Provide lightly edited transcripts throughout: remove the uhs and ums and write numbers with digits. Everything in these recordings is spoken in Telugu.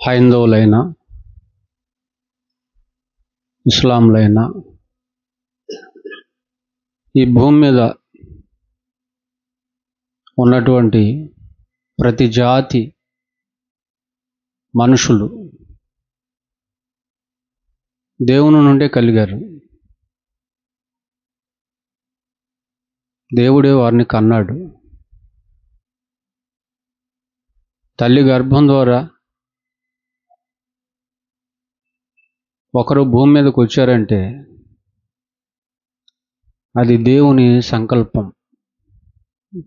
హైందవులైనా ఇస్లాంలైనా ఈ భూమి మీద ఉన్నటువంటి ప్రతి జాతి మనుషులు దేవుని నుండే కలిగారు. దేవుడే వారిని కన్నాడు. తల్లి గర్భం ద్వారా ఒకరు భూమి మీదకి వచ్చారంటే అది దేవుని సంకల్పం,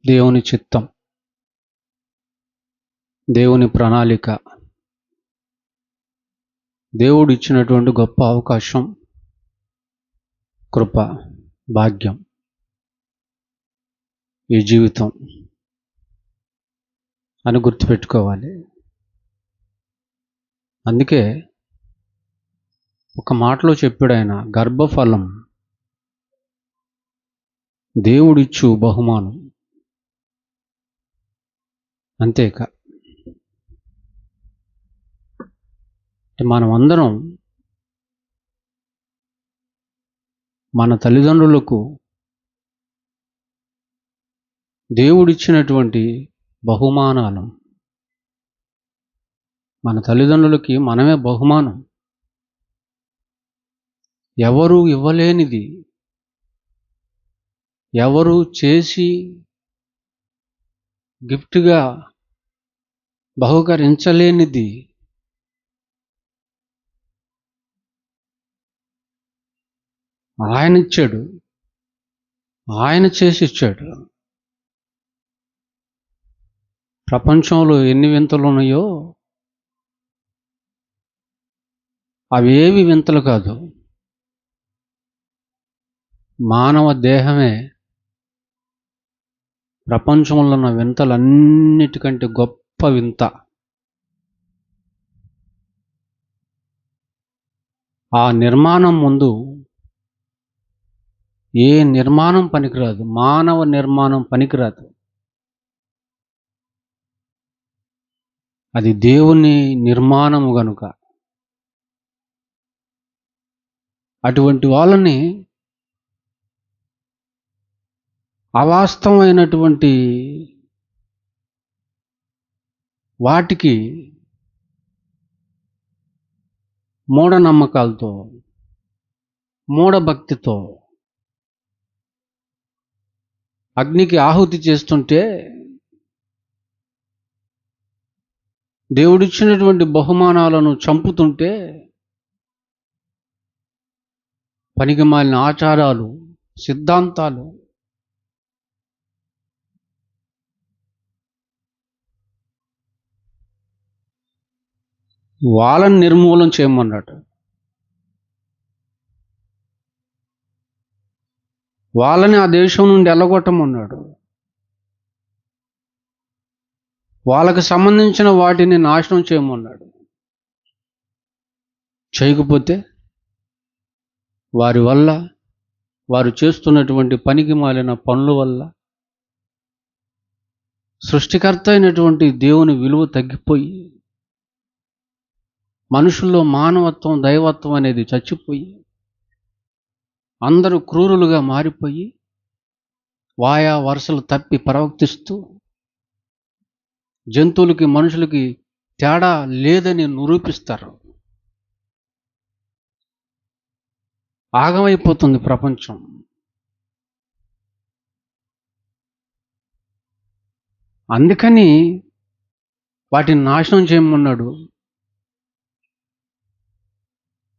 దేవుని చిత్తం, దేవుని ప్రణాళిక, దేవుడు ఇచ్చినటువంటి గొప్ప అవకాశం, కృప, భాగ్యం ఈ జీవితం అని గుర్తుపెట్టుకోవాలి. అందుకే ఒక మాటలో చెప్పాడు ఆయన, గర్భఫలం దేవుడిచ్చు బహుమానం. అంతేక మనం అందరం మన తల్లిదండ్రులకు దేవుడిచ్చినటువంటి బహుమానాలు. మన తల్లిదండ్రులకి మనమే బహుమానం. ఎవరు ఇవ్వలేనిది, ఎవరు చేసి గిఫ్ట్గా బహుకరించలేనిది ఆయన ఇచ్చాడు, ఆయన చేసి ఇచ్చాడు. ప్రపంచంలో ఎన్ని వింతలు ఉన్నాయో అవేవి వింతలు కాదు. మానవ దేహమే ప్రపంచంలో ఉన్న వింతలన్నిటికంటే గొప్ప వింత. ఆ నిర్మాణం ముందు ఏ నిర్మాణం పనికిరాదు, మానవ నిర్మాణం పనికిరాదు. అది దేవుని నిర్మాణము గనుక అటువంటి వాళ్ళని అవాస్తవమైనటువంటి వాటికి మూఢనమ్మకాలతో, మూఢభక్తితో అగ్నికి ఆహుతి చేస్తుంటే దేవుడిచ్చినటువంటి బహుమానాలను చంపుతుంటే పనికిమాలిన ఆచారాలు, సిద్ధాంతాలు వాళ్ళని నిర్మూలన చేయమన్నాడు. వాళ్ళని ఆ దేశం నుండి వెళ్ళగొట్టమన్నాడు. వాళ్ళకి సంబంధించిన వాటిని నాశనం చేయమన్నాడు. చేయకపోతే వారి వల్ల, వారు చేస్తున్నటువంటి పనికి మాలిన పనుల వల్ల సృష్టికర్త అయినటువంటి దేవుని విలువ తగ్గిపోయి, మనుషుల్లో మానవత్వం, దైవత్వం అనేది చచ్చిపోయి, అందరూ క్రూరులుగా మారిపోయి వాయా వరుసలు తప్పి ప్రవర్తిస్తూ జంతువులకి మనుషులకి తేడా లేదని నిరూపిస్తారు. ఆగమైపోతుంది ప్రపంచం. అందుకని వాటిని నాశనం చేయమన్నాడు.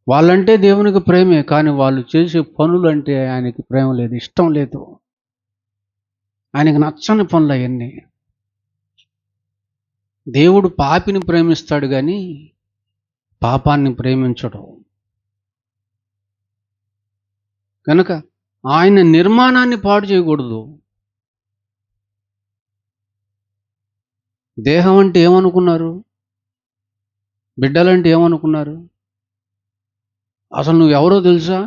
వాళ్ళంటే దేవునికి ప్రేమే, కానీ వాళ్ళు చేసే పనులు అంటే ఆయనకి ప్రేమ లేదు, ఇష్టం లేదు. ఆయనకి నచ్చని పనులు అవన్నీ. దేవుడు పాపిని ప్రేమిస్తాడు కానీ పాపాన్ని ప్రేమించడు. కనుక ఆయన నిర్మాణాన్ని పాడు చేయకూడదు. దేహం అంటే ఏమనుకున్నారు? బిడ్డలంటే ఏమనుకున్నారు? అసలు నువ్వెవరో తెలుసా?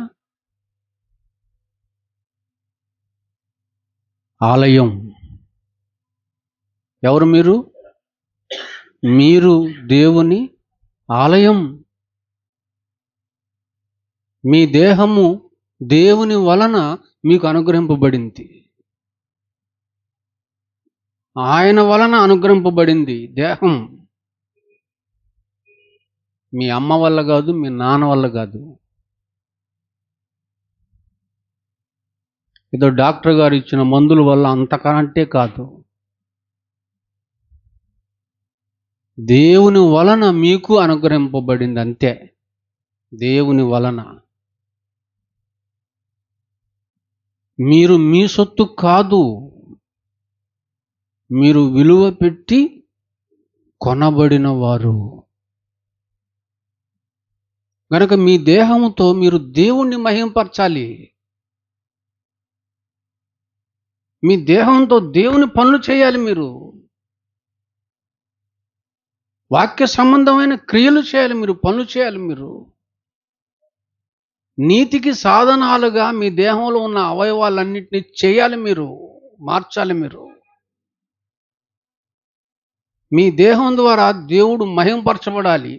ఆలయం. ఎవరు మీరు? మీరు దేవుని ఆలయం. మీ దేహము దేవుని వలన మీకు అనుగ్రహింపబడింది. ఆయన వలన అనుగ్రహింపబడింది దేహం. మీ అమ్మ వల్ల కాదు, మీ నాన్న వల్ల కాదు. ఏదో డాక్టర్ గారు ఇచ్చిన మందుల వల్ల అంతకంటే కాదు. దేవుని వలన మీకు అనుగ్రహింపబడింది అంతే. దేవుని వలన. మీరు మీ సొత్తు కాదు, మీరు విలువ పెట్టి కొనబడిన వారు. కనుక మీ దేహంతో మీరు దేవుణ్ణి మహింపరచాలి. మీ దేహంతో దేవుని పనులు చేయాలి. మీరు వాక్య సంబంధమైన క్రియలు చేయాలి. మీరు పనులు చేయాలి. మీరు నీతికి సాధనాలుగా మీ దేహంలో ఉన్న అవయవాలన్నింటినీ చేయాలి. మీరు మార్చాలి. మీరు మీ దేహం ద్వారా దేవుడు మహింపరచబడాలి.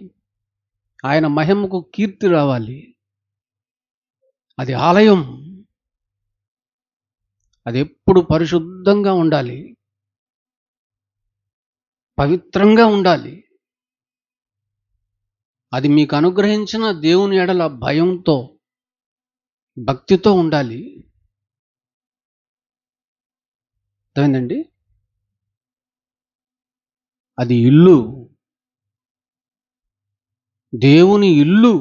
ఆయన మహిమకు కీర్తి రావాలి. అది ఆలయం. అది ఎప్పుడు పరిశుద్ధంగా ఉండాలి, పవిత్రంగా ఉండాలి. అది మీకు అనుగ్రహించిన దేవుని ఎడల భయంతో, భక్తితో ఉండాలి. అర్థమైందండి? అది ఇల్లు, దేవుని ఇల్లు.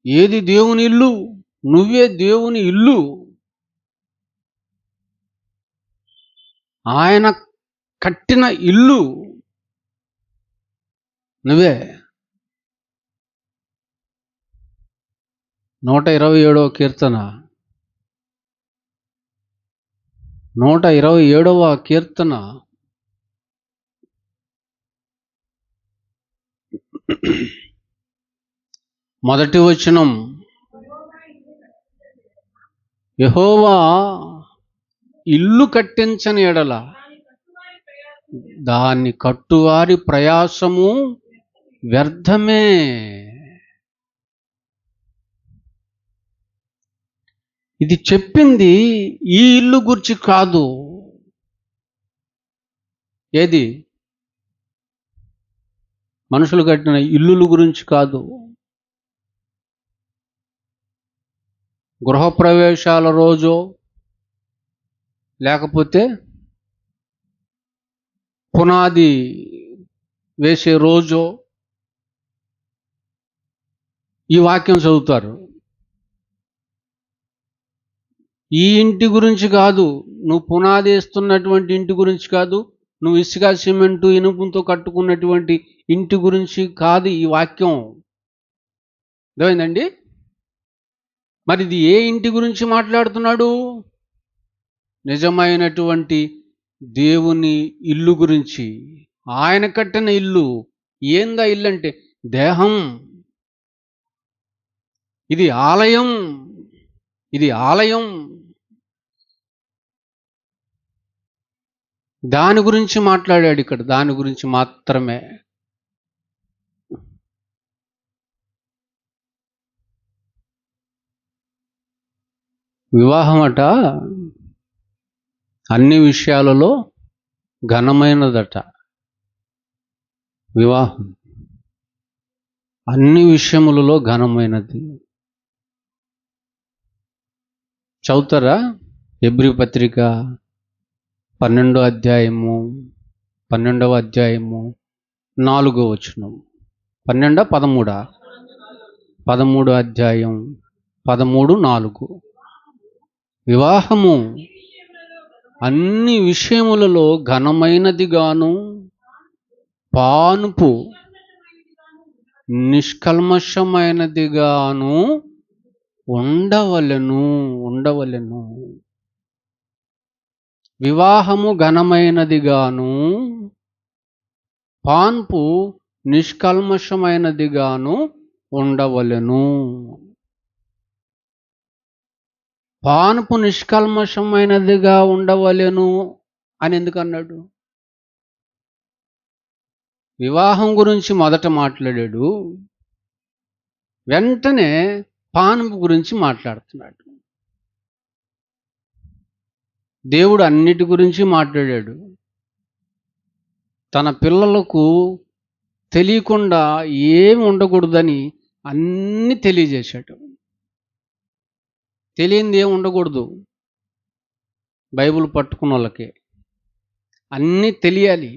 ఏది దేవుని ఇల్లు? నువ్వే దేవుని ఇల్లు. ఆయన కట్టిన ఇల్లు నువ్వే. 127వ కీర్తన, 127వ కీర్తన మొదటి వచనం, యెహోవా ఇల్లు కట్టించని ఎడల దాన్ని కట్టువారి ప్రయాసము వ్యర్థమే. ఇది చెప్పింది ఈ ఇల్లు గురించి కాదు. ఏది? మనుషులు కట్టిన ఇల్లుల గురించి కాదు. గృహప్రవేశాల రోజు, లేకపోతే పునాది వేసే రోజు ఈ వాక్యం చదువుతారు. ఈ ఇంటి గురించి కాదు, నువ్వు పునాది వేస్తున్నటువంటి ఇంటి గురించి కాదు, నువ్వు ఇసుక సిమెంటు ఇనుపుతో కట్టుకున్నటువంటి ఇంటి గురించి కాదు ఈ వాక్యం. అర్థమైందండి? మరి ఇది ఏ ఇంటి గురించి మాట్లాడుతున్నాడు? నిజమైనటువంటి దేవుని ఇల్లు గురించి. ఆయన కట్టిన ఇల్లు. ఏందా ఇల్లు అంటే? దేహం. ఇది ఆలయం. ఇది ఆలయం. దాని గురించి మాట్లాడాడు ఇక్కడ. దాని గురించి మాత్రమే. వివాహం అట అన్ని విషయాలలో ఘనమైనదట. వివాహం అన్ని విషయములలో ఘనమైనది. చదువుతారా? హెబ్రీ పత్రిక 12వ అధ్యాయము 4వ వచనం. 12 13 13వ అధ్యాయం 13:4. వివాహము అన్ని విషయములలో ఘనమైనదిగాను పానుపు నిష్కల్మషమైనదిగాను ఉండవలెను. వివాహము ఘనమైనదిగాను, పాన్పు నిష్కల్మషమైనదిగాను ఉండవలెను. పాన్పు నిష్కల్మషమైనదిగా ఉండవలెను అని ఎందుకు అన్నాడు? వివాహం గురించి మొదట మాట్లాడాడు, వెంటనే పానుపు గురించి మాట్లాడుతున్నాడు. దేవుడు అన్నిటి గురించి మాట్లాడాడు. తన పిల్లలకు తెలియకుండా ఏమి ఉండకూడదని అన్నీ తెలియజేశాడు. తెలియంది ఏమి ఉండకూడదు. బైబిల్ పట్టుకున్న వాళ్ళకి అన్నీ తెలియాలి.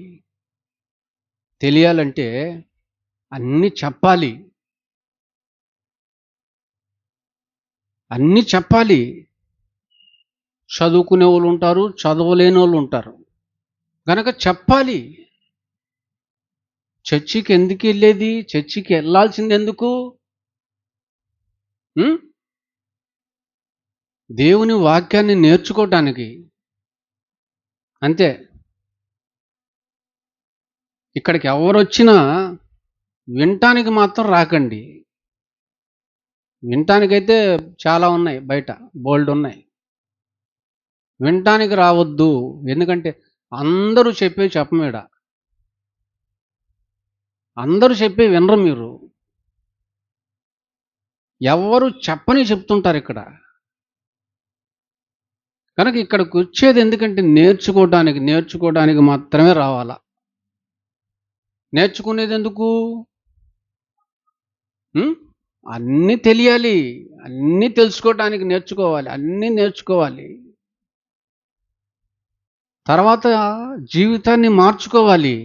తెలియాలంటే అన్నీ చెప్పాలి. అన్నీ చెప్పాలి. చదువుకునే వాళ్ళు ఉంటారు, చదవలేని వాళ్ళు ఉంటారు. కనుక చెప్పాలి. చర్చికి ఎందుకు వెళ్ళేది? చర్చికి వెళ్ళాల్సింది ఎందుకు? దేవుని వాక్యాన్ని నేర్చుకోవటానికి. అంతే. ఇక్కడికి ఎవరొచ్చినా వినటానికి మాత్రం రాకండి. వినటానికైతే చాలా ఉన్నాయి, బయట బోల్డ్ ఉన్నాయి. వినటానికి రావద్దు. ఎందుకంటే అందరూ చెప్పమేడ. అందరూ వినరు. మీరు ఎవరు చెప్పని చెప్తుంటారు ఇక్కడ. కనుక ఇక్కడికి వచ్చేది ఎందుకంటే నేర్చుకోవడానికి మాత్రమే రావాలా. నేర్చుకునేది ఎందుకు? అన్నీ తెలియాలి, అన్నీ తెలుసుకోవటానికి నేర్చుకోవాలి, అన్నీ నేర్చుకోవాలి. తర్వాత జీవితాన్ని మార్చుకోవాలి.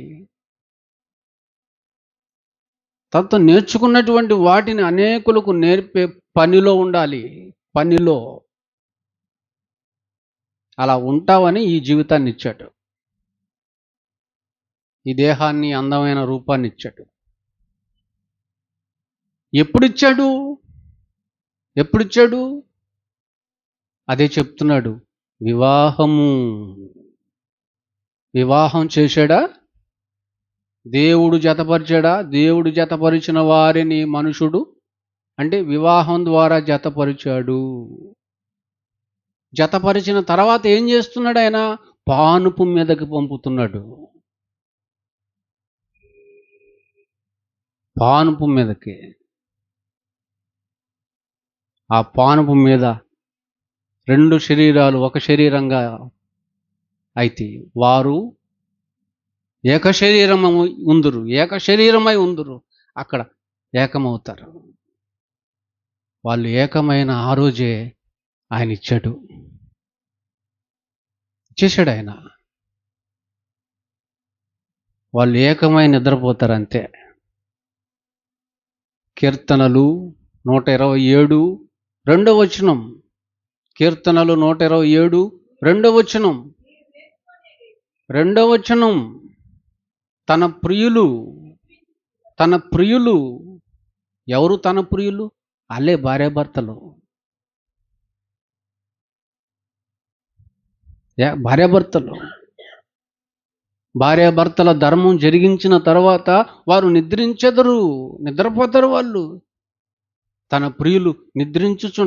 తర్వాత నేర్చుకున్నటువంటి వాటిని అనేకులకు నేర్పే పనిలో ఉండాలి. పనిలో అలా ఉంటావని ఈ జీవితాన్ని ఇచ్చాడు. ఈ దేహాన్ని, అందమైన రూపాన్ని ఇచ్చాడు. ఎప్పుడిచ్చాడు? అదే చెప్తున్నాడు. వివాహం చేశాడా? దేవుడు జతపరిచాడా? దేవుడు జతపరిచిన వారిని మనుషుడు అంటే వివాహం ద్వారా జతపరిచాడు. జతపరిచిన తర్వాత ఏం చేస్తున్నాడు? ఆయన పానుపు మీదకి పంపుతున్నాడు. పానుపు మీదకి. ఆ పానుపు మీద రెండు శరీరాలు ఒక శరీరంగా అయితే వారు ఏకశరీరమై ఉందురు. అక్కడ ఏకమవుతారు. వాళ్ళు ఏకమైన ఆ రోజే ఆయన ఇచ్చేశాడు ఆయన. వాళ్ళు ఏకమై నిద్రపోతారు అంతే. కీర్తనలు 127 2వ వచనం. కీర్తనలు 127 2వ వచనం. తన ప్రియులు ఎవరు? తన ప్రియులు అల్లే భార్యాభర్తలు. భార్యాభర్తల ధర్మం జరిగించిన తర్వాత వారు నిద్రపోతారు. వాళ్ళు తన ప్రియులు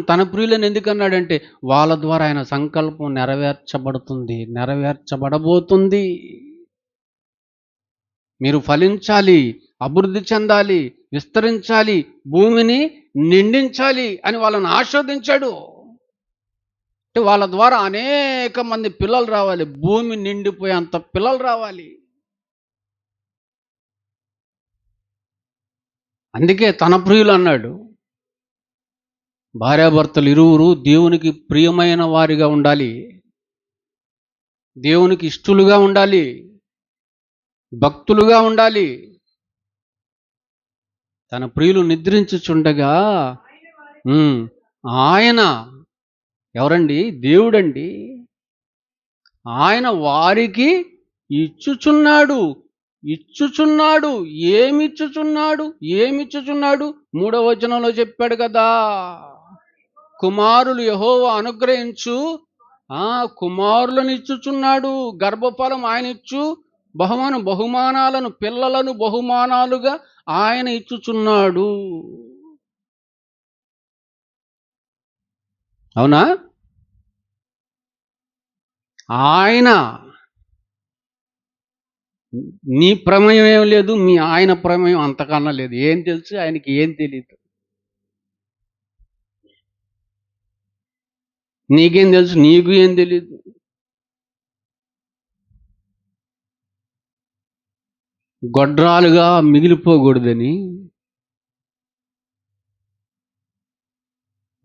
తన ప్రియులను ఎందుకన్నాడంటే వాళ్ళ ద్వారా ఆయన సంకల్పం నెరవేర్చబడబోతుంది. మీరు ఫలించాలి, అభివృద్ధి చెందాలి, విస్తరించాలి, భూమిని నిండించాలి అని వాళ్ళని ఆశీర్వదించాడు. అంటే వాళ్ళ ద్వారా అనేక మంది పిల్లలు రావాలి, భూమి నిండిపోయేంత పిల్లలు రావాలి. అందుకే తన ప్రియులు అన్నాడు. భార్యాభర్తలు ఇరువురు దేవునికి ప్రియమైన వారిగా ఉండాలి, దేవునికి ఇష్టలుగా ఉండాలి, భక్తులుగా ఉండాలి. తన ప్రియులు నిద్రించుచుండగా ఆయన ఎవరండి? దేవుడండి. ఆయన వారికి ఇచ్చుచున్నాడు. ఏమిచ్చుచున్నాడు? 3వ వచనంలో చెప్పాడు కదా, కుమారులు యెహోవా అనుగ్రహించు కుమారులను ఇచ్చుచున్నాడు. గర్భఫలం ఆయన ఇచ్చు, బహుమానాలను, పిల్లలను బహుమానాలుగా ఆయన ఇచ్చుచున్నాడు. అవునా? ఆయన నీ ప్రమేయం ఏం లేదు, మీ ఆయన ప్రమేయం అంతకన్నా లేదు. ఏం తెలుసు ఆయనకి? ఏం తెలియదు. నీకేం తెలుసు? నీకు ఏం తెలీదు. గొడ్రాలుగా మిగిలిపోకూడదని,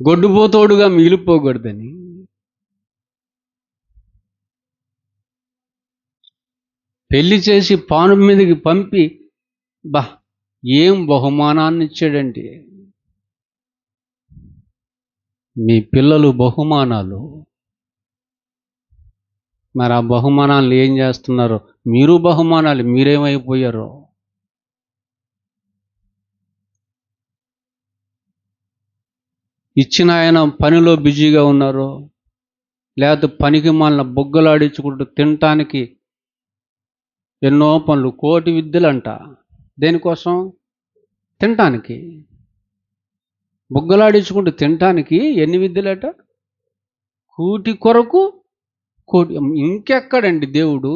గొడ్డుపోతోడుగా మిగిలిపోకూడదని పెళ్లి చేసి పాను మీదకి పంపి, బా ఏం బహుమానాన్ని ఇచ్చాడండి. మీ పిల్లలు బహుమానాలు. మరి ఆ బహుమానాలు ఏం చేస్తున్నారు? మీరు బహుమానాలు, మీరేమైపోయారో. ఇచ్చిన ఆయన పనిలో బిజీగా ఉన్నారు, లేకపోతే పనికి మాలిన బొగ్గలాడించుకుంటూ తినటానికి ఎన్నో పనులు, కోటి విద్యలంట. దేనికోసం? తినటానికి. బొగ్గలాడించుకుంటూ తినటానికి ఎన్ని విద్యలట? కూటి కొరకు కోటి. ఇంకెక్కడండి దేవుడు?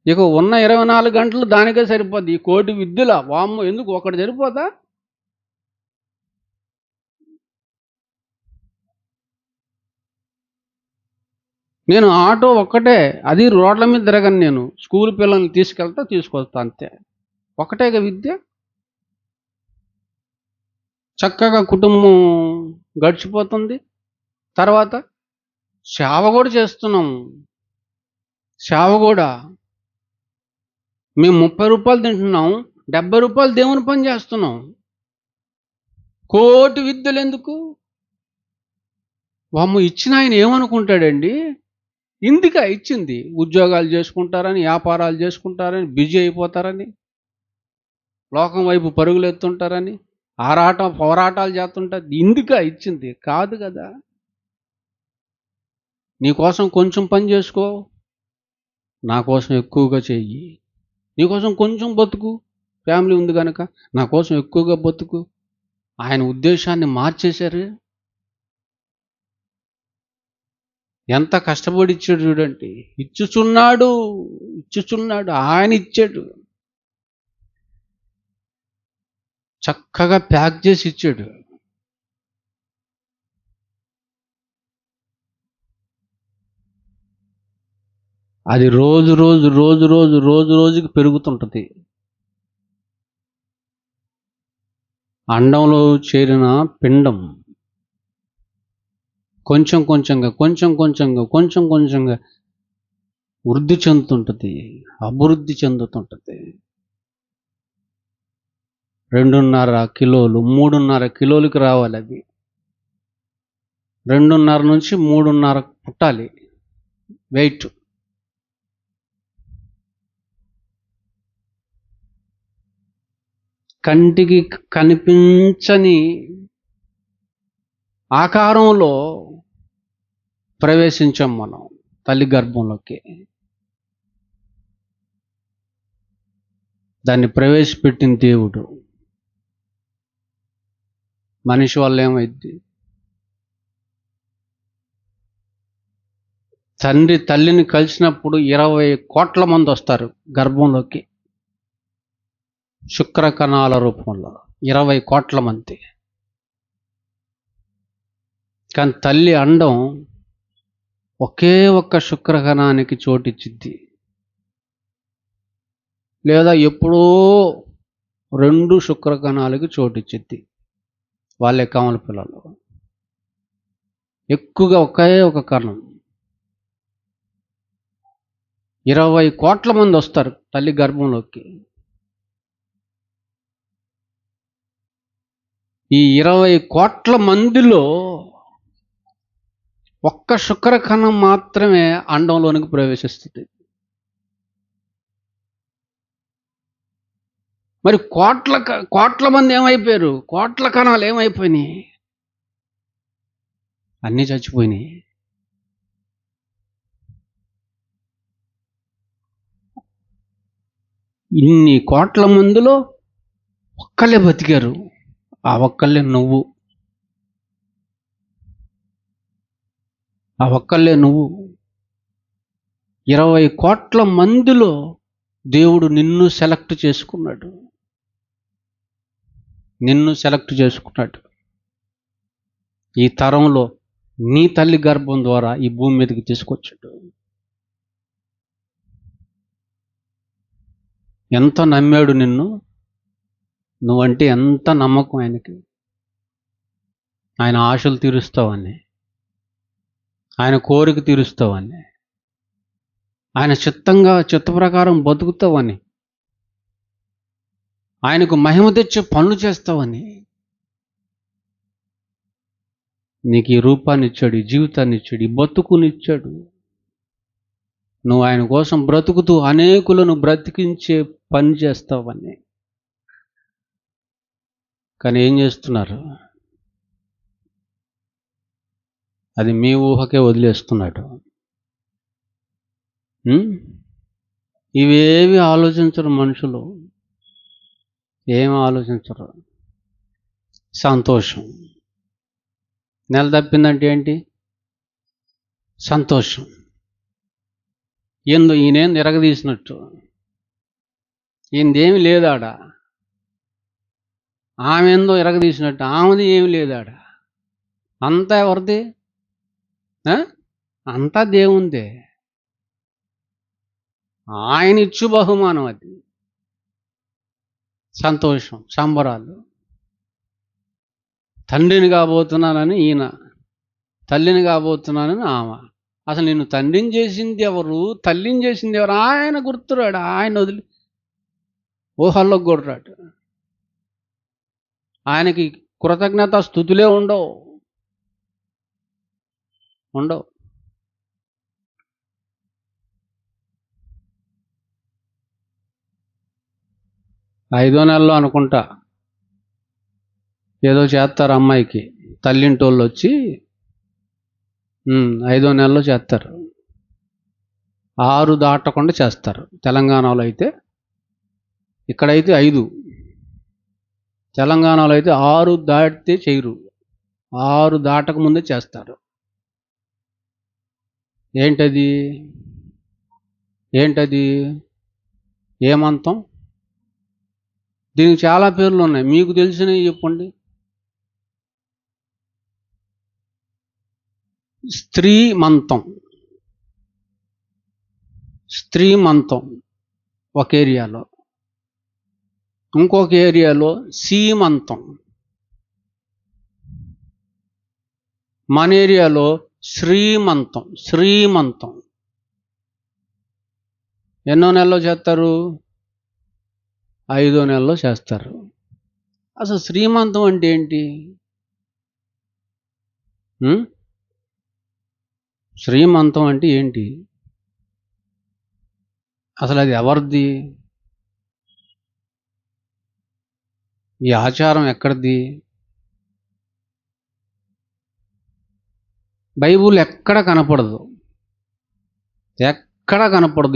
ఇక ఉన్న 24 గంటలు దానికే సరిపోద్ది. ఈ కోటి విద్యల వామ్మో, ఎందుకు ఒకటి సరిపోదా? నేను ఆటో ఒక్కటే, అది రోడ్ల మీద తిరగను. నేను స్కూల్ పిల్లల్ని తీసుకొస్తా అంతే. ఒకటేగా విద్య. చక్కగా కుటుంబం గడిచిపోతుంది. తర్వాత సేవ కూడా చేస్తున్నాం. సేవ కూడా మేము 30 రూపాయలు తింటున్నాం, 70 రూపాయలు దేవుని పని చేస్తున్నాం. కోటి విద్యలు ఎందుకు? వామ్మ, ఇచ్చిన ఆయన ఏమనుకుంటాడండి? ఇందుక ఇచ్చింది? ఉద్యోగాలు చేసుకుంటారని, వ్యాపారాలు చేసుకుంటారని, బిజీ అయిపోతారని, లోకం వైపు పరుగులు ఎత్తుంటారని, పోరాటాలు చేస్తుంటారు. ఇందుక ఇచ్చింది? కాదు కదా. నీకోసం కొంచెం పని చేసుకో, నా కోసం ఎక్కువగా చెయ్యి. నీకోసం కొంచెం బతుకు, ఫ్యామిలీ ఉంది కనుక. నా కోసం ఎక్కువగా బతుకు. ఆయన ఉద్దేశాన్ని మార్చేశారు. ఎంత కష్టపడి ఇచ్చాడు చూడండి. ఇచ్చుచున్నాడు. ఆయన ఇచ్చాడు. చక్కగా ప్యాక్ చేసి ఇచ్చాడు. అది రోజుకి పెరుగుతుంటది. అండంలో చేరిన పిండం కొంచెం కొంచెంగా వృద్ధి చెందుతుంటది, అభివృద్ధి చెందుతుంటది. 2.5 కిలోలు 3.5 కిలోలకి రావాలి. అది 2.5 నుంచి 3.5 పుట్టాలి వెయిట్. కంటికి కనిపించని ఆకారంలో ప్రవేశించాం మనం తల్లి గర్భంలోకి. దాన్ని ప్రవేశపెట్టిన దేవుడు. మనిషి వల్ల ఏమైంది? తండ్రి తల్లిని కలిసినప్పుడు 20 కోట్ల మంది వస్తారు గర్భంలోకి, శుక్రకణాల రూపంలో 20 కోట్ల మంది. కానీ తల్లి అండం ఒకే ఒక్క శుక్రకణానికి చోటిచ్చిద్ది, లేదా ఎప్పుడో 2 శుక్రకణాలకి చోటిచ్చిద్ది. వాళ్ళే కామల పిల్లలు. ఎక్కువగా ఒకే ఒక కణం. 20 కోట్ల మంది వస్తారు తల్లి గర్భంలోకి. ఈ 20 కోట్ల మందిలో ఒక్క శుక్రకణం మాత్రమే అండంలోనికి ప్రవేశిస్తుంది. మరి కోట్ల మంది ఏమైపోయారు? కోట్ల కణాలు ఏమైపోయినాయి? అన్నీ చచ్చిపోయినాయి. ఇన్ని కోట్ల మందిలో ఒక్కళ్ళే బతికారు. ఆ ఒక్కళ్ళే నువ్వు. ఆ ఒక్కళ్ళే నువ్వు. 20 కోట్ల మందిలో దేవుడు నిన్ను సెలెక్ట్ చేసుకున్నాడు. నిన్ను సెలెక్ట్ చేసుకున్నాడు. ఈ తరంలో నీ తల్లి గర్భం ద్వారా ఈ భూమి మీదకి తీసుకొచ్చాడు. ఎంత నమ్మాడు నిన్ను. నువ్వంటే ఎంత నమ్మకం ఆయనకి. ఆయన ఆశలు తీరుస్తావని, ఆయన కోరిక తీరుస్తావని, ఆయన చిత్త ప్రకారం బతుకుతావని, ఆయనకు మహిమ తెచ్చే పనులు చేస్తావని నీకు ఈ రూపాన్ని ఇచ్చాడు, ఈ జీవితాన్ని ఇచ్చాడు, ఈ బతుకునిచ్చాడు. నువ్వు ఆయన కోసం బ్రతుకుతూ అనేకులను బ్రతికించే పని చేస్తావని. కానీ ఏం చేస్తున్నారు? అది మీ ఊహకే వదిలేస్తున్నాడు. ఇవేవి ఆలోచించరు మనుషులు. ఏం ఆలోచించరు. సంతోషం. నెల తప్పిందంటే ఏంటి? సంతోషం. ఈయనేం ఎరగదీసినట్టు. ఈయనదేమి లేదాడ. ఆమె ఏందో ఎరగదీసినట్టు. ఆమెది ఏమి లేదాడ. అంతా ఎవరిది? అంతా దేవుందే. ఆయన ఇచ్చు బహుమానం అది. సంతోషం, సంబరాలు. తండ్రిని కాబోతున్నానని ఈయన, తల్లిని కాబోతున్నానని ఆమె. అసలు నిన్ను తండ్రిని చేసింది ఎవరు, తల్లిని చేసింది ఎవరు? ఆయన గుర్తురాడు. ఆయన వదిలి ఊహల్లోకి కూడా రాడు. ఆయనకి కృతజ్ఞత స్తుతులే ఉండవు. 5వ నెలలో అనుకుంటా ఏదో చేస్తారు అమ్మాయికి. తల్లింటోళ్ళు వచ్చి 5వ నెలలో చేస్తారు. 6 దాటకుండా చేస్తారు. తెలంగాణలో అయితే, ఇక్కడైతే 5, తెలంగాణలో అయితే 6 దాటితే చేయరు. 6 దాటక ముందే చేస్తారు. ఏంటది? ఏమంతం? దీనికి చాలా పేర్లు ఉన్నాయి. మీకు తెలిసినవి చెప్పండి. స్త్రీమంతం ఒక ఏరియాలో, ఇంకొక ఏరియాలో సీమంతం, మన ఏరియాలో శ్రీమంతం. ఎన్నో నెలలో చేస్తారు? 5వ నెలలో చేస్తారు. అసలు శ్రీమంతం అంటే ఏంటి? శ్రీమంతం అంటే ఏంటి? అసలు అది ఎవరిది? ఈ ఆచారం ఎక్కడిది? బైబుల్ ఎక్కడ కనపడదు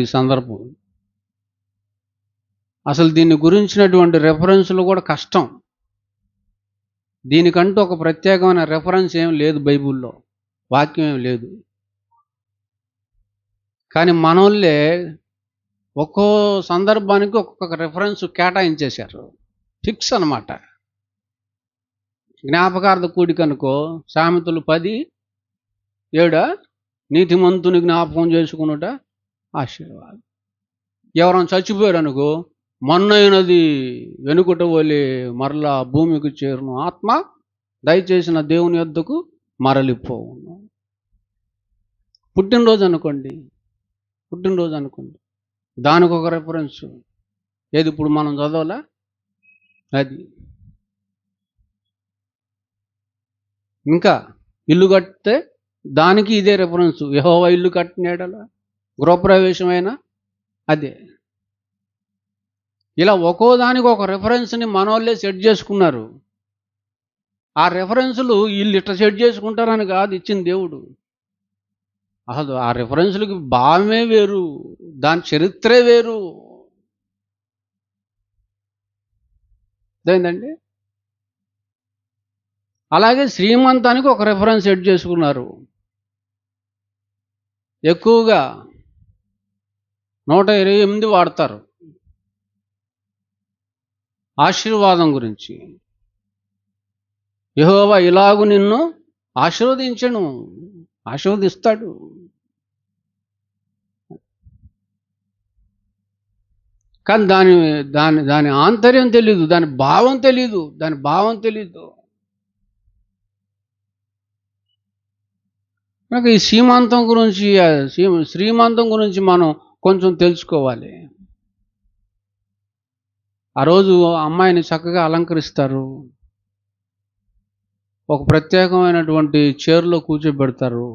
ఈ సందర్భం. అసలు దీన్ని గురించినటువంటి రెఫరెన్స్లు కూడా కష్టం. దీనికంటూ ఒక ప్రత్యేకమైన రెఫరెన్స్ ఏం లేదు బైబుల్లో, వాక్యం ఏం లేదు. కానీ మనోళ్ళే ఒక్కో సందర్భానికి ఒక్కొక్క రెఫరెన్స్ కేటాయించేశారు. ఫిక్స్ అన్నమాట. జ్ఞాపకార్థ కూడికనుకో సామెతలు 10:7 నీతిమంతుని జ్ఞాపకం చేసుకున్నట ఆశీర్వాదం. ఎవరైనా చచ్చిపోయారు అనుకో, మొన్నైనది వెనుకట వలె మరలా భూమికి చేరును, ఆత్మ దయచేసిన దేవుని యొద్దకు మరలిపోవును. పుట్టినరోజు అనుకోండి, దానికి ఒక రెఫరెన్స్. ఏది ఇప్పుడు మనం చదవాలా? అది. ఇంకా ఇల్లు కడితే దానికి ఇదే రెఫరెన్స్. యెహోవా ఇల్లు కట్టినాడలా, గృహప్రవేశమైనా అదే. ఇలా ఒక్కో దానికి ఒక రెఫరెన్స్ని మనోళ్ళే సెట్ చేసుకున్నారు. ఆ రెఫరెన్సులు వీళ్ళు ఇట్లా సెట్ చేసుకుంటారని కాదు ఇచ్చింది దేవుడు. అసలు ఆ రెఫరెన్సులకి భావమే వేరు, దాని చరిత్రే వేరు. అదేంటండి? అలాగే శ్రీమంతానికి ఒక రెఫరెన్స్ సెట్ చేసుకున్నారు. ఎక్కువగా 128 వాడతారు ఆశీర్వాదం గురించి. యెహోవా ఇలాగు నిన్ను ఆశీర్వదిస్తాడు. కానీ దాని దాని దాని ఆంతర్యం తెలీదు, దాని భావం తెలీదు. కనుక ఈ శ్రీమంతం గురించి మనం కొంచెం తెలుసుకోవాలి. ఆ రోజు అమ్మాయిని చక్కగా అలంకరిస్తారు, ఒక ప్రత్యేకమైనటువంటి చైర్లో కూర్చోబెడతారు.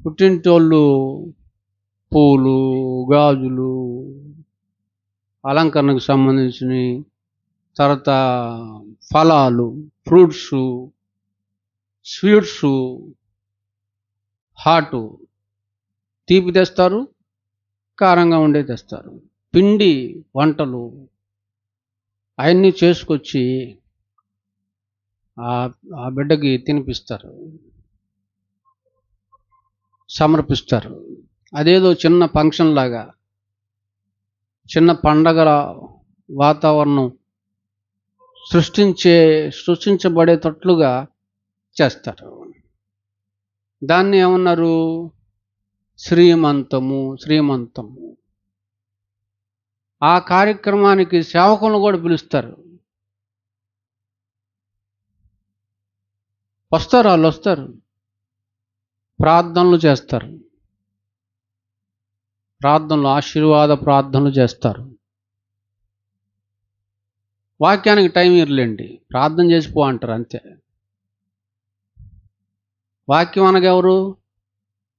పుట్టింటోళ్ళు పూలు, గాజులు, అలంకరణకు సంబంధించినవి, తర్వాత ఫలాలు, ఫ్రూట్స్, స్వీట్స్, హాటు, తీపి తెస్తారు, కారంగా ఉండే తెస్తారు, పిండి వంటలు అవన్నీ చేసుకొచ్చి ఆ బిడ్డకి తినిపిస్తారు, సమర్పిస్తారు. అదేదో చిన్న ఫంక్షన్ లాగా, చిన్న పండగల వాతావరణం సృష్టించబడేటట్లుగా చేస్తారు. దాన్ని ఏమన్నారు? శ్రీమంతము. ఆ కార్యక్రమానికి సేవకులను కూడా పిలుస్తారు. వాళ్ళు వస్తారు, ప్రార్థనలు చేస్తారు, ఆశీర్వాద ప్రార్థనలు చేస్తారు. వాక్యానికి టైం ఇర్లేండి, ప్రార్థన చేసిపో అంటారు అంతే. వాక్యం అనగెవరు?